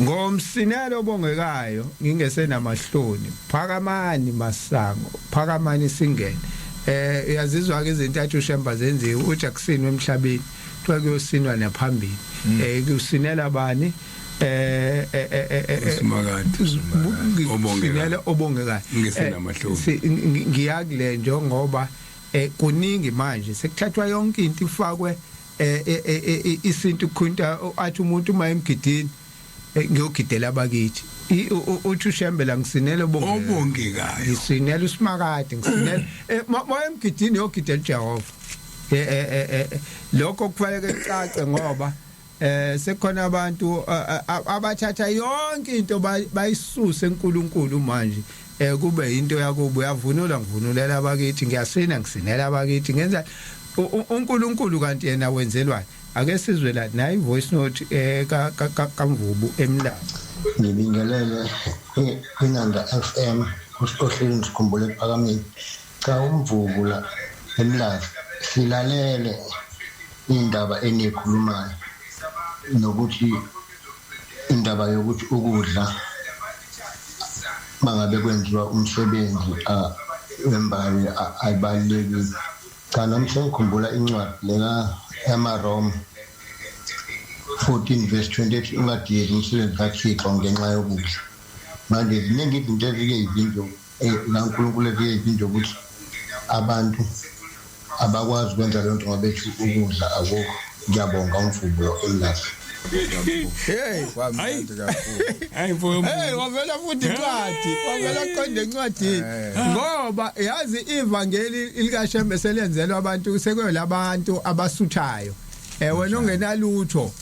ngomsinelo obongekayo ngingesenamahloni phakamani masango phakamani singene uyazizwa ke izinto athi uShemba zenziwe uJackson wemhlabeni kuthiwa kuyosinwa naphambili kusinela bani Usimakade obongekayo ngesenamahloni ngiyakule njengoba kuningi manje sekuthathwa yonke into ifakwe isintu khunta athi umuntu uma emgidini ngiyogidela abakithi uthi uShembela ngisinele obongekayo ngisinele uSimakade ngisinele emgidini yogidela Jehova lokho kufanele kucace ngoba sekhona abantu abathatha yonke into bayisuse enkulunkulu manje kube into yakubo uyavunula ngivunulela abakithi ngiyasina ngisinela abakithi ngenza uNkulunkulu kanti yena wenzelwa ake sizwe la nayi voice note kaMvubu eMlando ngibingelele kwinanda FM uSikohleni sikhumbule ephakameni cha uMvubu la eMlando silalele indaba enikhulumayo nokuthi indaba yokuthi ukudla mangabe kwenziwa umsebenzi wembali ayibalekile cha namhlanje ngikhumbula incwadi lena yamaRoma 14 verse 28 ungadiyeli umsebenzi kaThixo ngenxa yokudla manje ziningi izinto ezike la uNkulunkulu ezike ukuthi abantu abakwazi ukwenza lonto ngoba bethi ukudla akukho ngiyabonga umfubo eMlando wavela futhi incwadi wavela qonde encwadini ngoba yazi ivangeli likaShembe selenzelwa abantu sekuyolabantu abasuthayo wena ungenalutho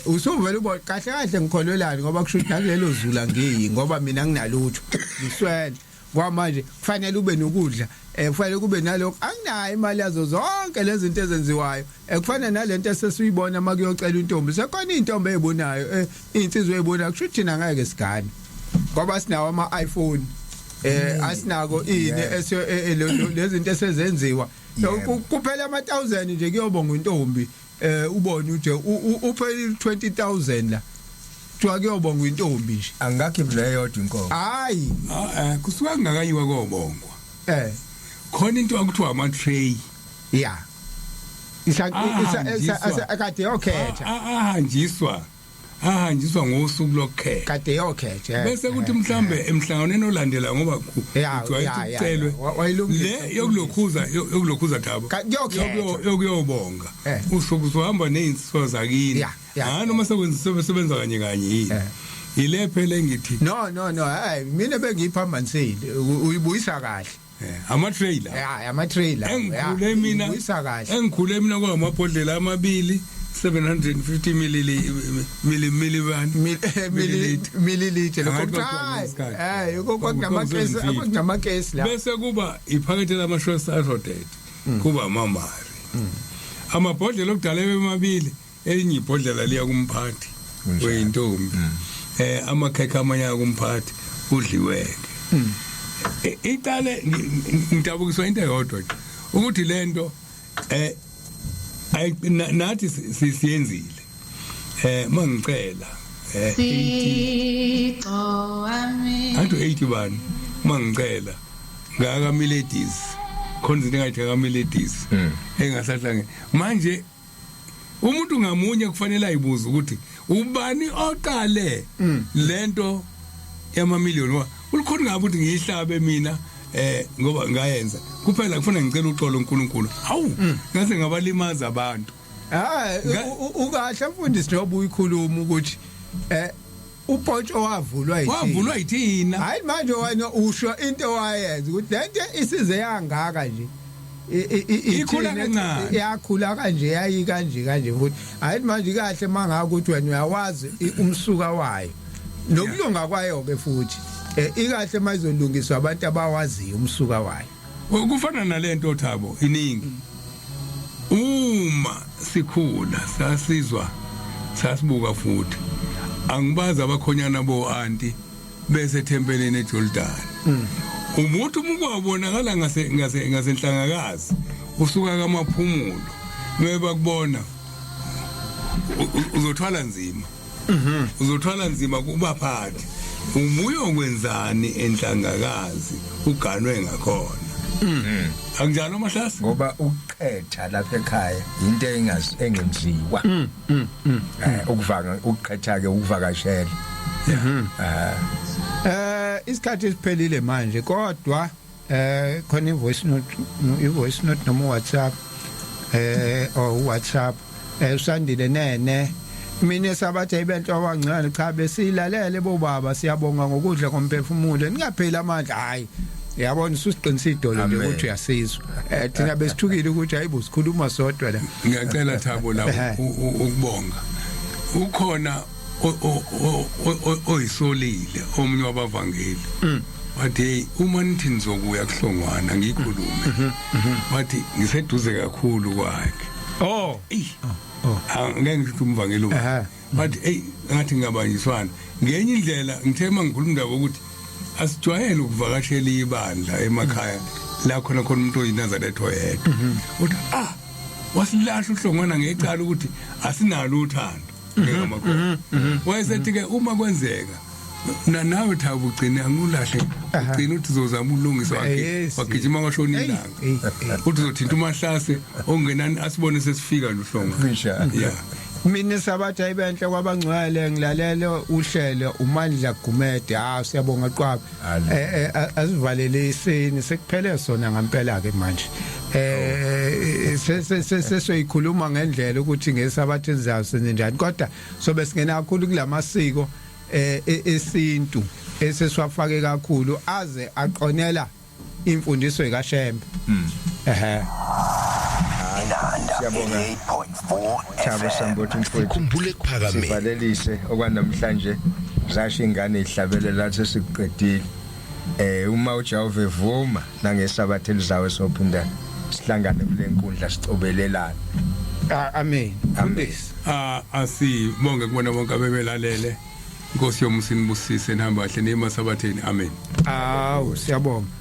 usuvela ubona kahle kahle ngikholelani ngoba kusho ukuthi nakulelo zula ngiyi ngoba mina nginalutho ngiswele kwamanje kufanele ube nokudla kufanele kube nalokho anginayo imali yazo zonke lezi zinto ezenziwayo kufanele nalento esesiyibona makuyocela intombi sekhona intombi ezibonayo insizwe ezibona kusho thina ngeke sigane ngoba sinawo ama iPhone asinako ini lezi zinto esezenziwa kuphela ama 1000 nje kuyobonga intombi ubone uje upheli 20000 la kuyobonga intombi nje angakho ibule yodwa inkomo hayi kusuka kungakayiwa kobongwa khona into akuthiwa ama tray yeah akade yokhetha ahanjiswa ngosuku lokhetha kade yokhetha bese kuthi mhlambe emhlanganweni olandela ngoba kucelwe le yokulokhuza thabo yokuyobonga usuku uhamba nezinsizwa zakini noma sebenza kanye yini ilephele ngithi no hayi mina bengiyiphambanisile uyibuyisa kahle ama trailer ama trailer engikhule mina uyibuyisa kahle engikhule mina kwamabhodlela amabili 750 milliliter kunamakhesi la bese kuba iphakethe lama-short assorted kuba amamari amabhodlela okudala emabili elinye ibhodlela liya kumphathi weyintombi amakhekhe amanye kumphathi udliweke iqale ngidabukiswa into eyodwa ukuthi lento nathi siyenzile mangicela antu 80 bani mangicela ngaka miladies khona izinto engathi ngaka miladies engasahlange manje umuntu ngamunye kufanele ayibuza ukuthi ubani oqale lento yamamiliyoni ulikhona ngabe ukuthi ngiyihlabe mina ngoba ngayenza kuphela kufanele ngicela uxolo uNkulunkulu hawu ngase ngabalimaza abantu ukahle mfundisi njengoba uyikhuluma ukuthi uPotho wavulwa yithina hayi manje wena usho into wayenza ukuthi lento isize yangaka nje ikhula kancane yakhula kanje yayi kanje futhi hayi manje kahle mangaka ukuthi wena uyawazi umsuka wayo nokulunga kwayo ke futhi ikahle mayizolungiswa abantu abawaziyo umsuka wayo kufana nalento Thabo iningi uma sikhula sasizwa sasibuka futhi angibaza abakhonyana bo anti bese thempeleni eJordan umuntu mukwabonakala ngasenhlangakazi usuka kamaphumulo meba kubona uzothwala nzima kubaphathi umuyo kwenzani enhlangakazi uganwe ngakhona akunjalo Mahlasi ngoba ukuqhetha lapha ekhaya into engenziwa ukuqhetha ke ukuvakashela isikhathi esiphelile manje kodwa khona ivoice note noma WhatsApp or WhatsApp usandile nene mina sabathe ibento abancane cha besilalele bobaba siyabonga ngokudla komphefumulo ningapheli amandla hayi yabona usiqinisa idolo nje ukuthi uyasizwa thina besithukile ukuthi hayibo sikhuluma sodwa la ngiyacela Thabo la ukubonga ukhona oyisolile omunye wabavangeli wathi uma nithi nizokuya kuhlongwana ngikhulume wathi ngiseduze kakhulu kwakhe ngeke ngithi umvangeli wathi ngathi ngabanyiswana ngenye indlela ngithema ngikhuluma ndaba ukuthi asijwayele ukuvakashela ibandla emakhaya la khona umuntu oyinazaretho yedwa uthi wasilahla uhlongwana ngecala ukuthi asinalo uthando ngamakhona wayesethi ke uma kwenzeka nawe Thabo ugcine angulahle ugcina uthi uzozama ulungisa wagijima kwashona ilanga uthi uzothinta uMahlase ongenani asibone sesifika luhlonga mina sabathe ayibenhle kwabangcwele ngilalele uhlelo uMandla Gumede siyabonga qwaba asivalele isini sekuphele sona ngempela ke manje sesoyikhuluma ngendlela ukuthi ngesabathe enzayo senze njani kodwa sobe singena kakhulu kulamasiko esintu esesiwafake kakhulu aze aqonela imfundiso ekaShembe siyabonga Thabo Sambothi sikhumbule kuphakameni sivalelise okwanamhlanje zasho ingane ihlabelela lathi sikuqedile uma uJehova evuma nangesabathe lizawe sophinda sihlangane kule nkundla sicobelelana amen fundisi asibonge kubona bonke abebelalele Nkosi yomusini busise nihamba kahle nemasabatheni amen siyabonga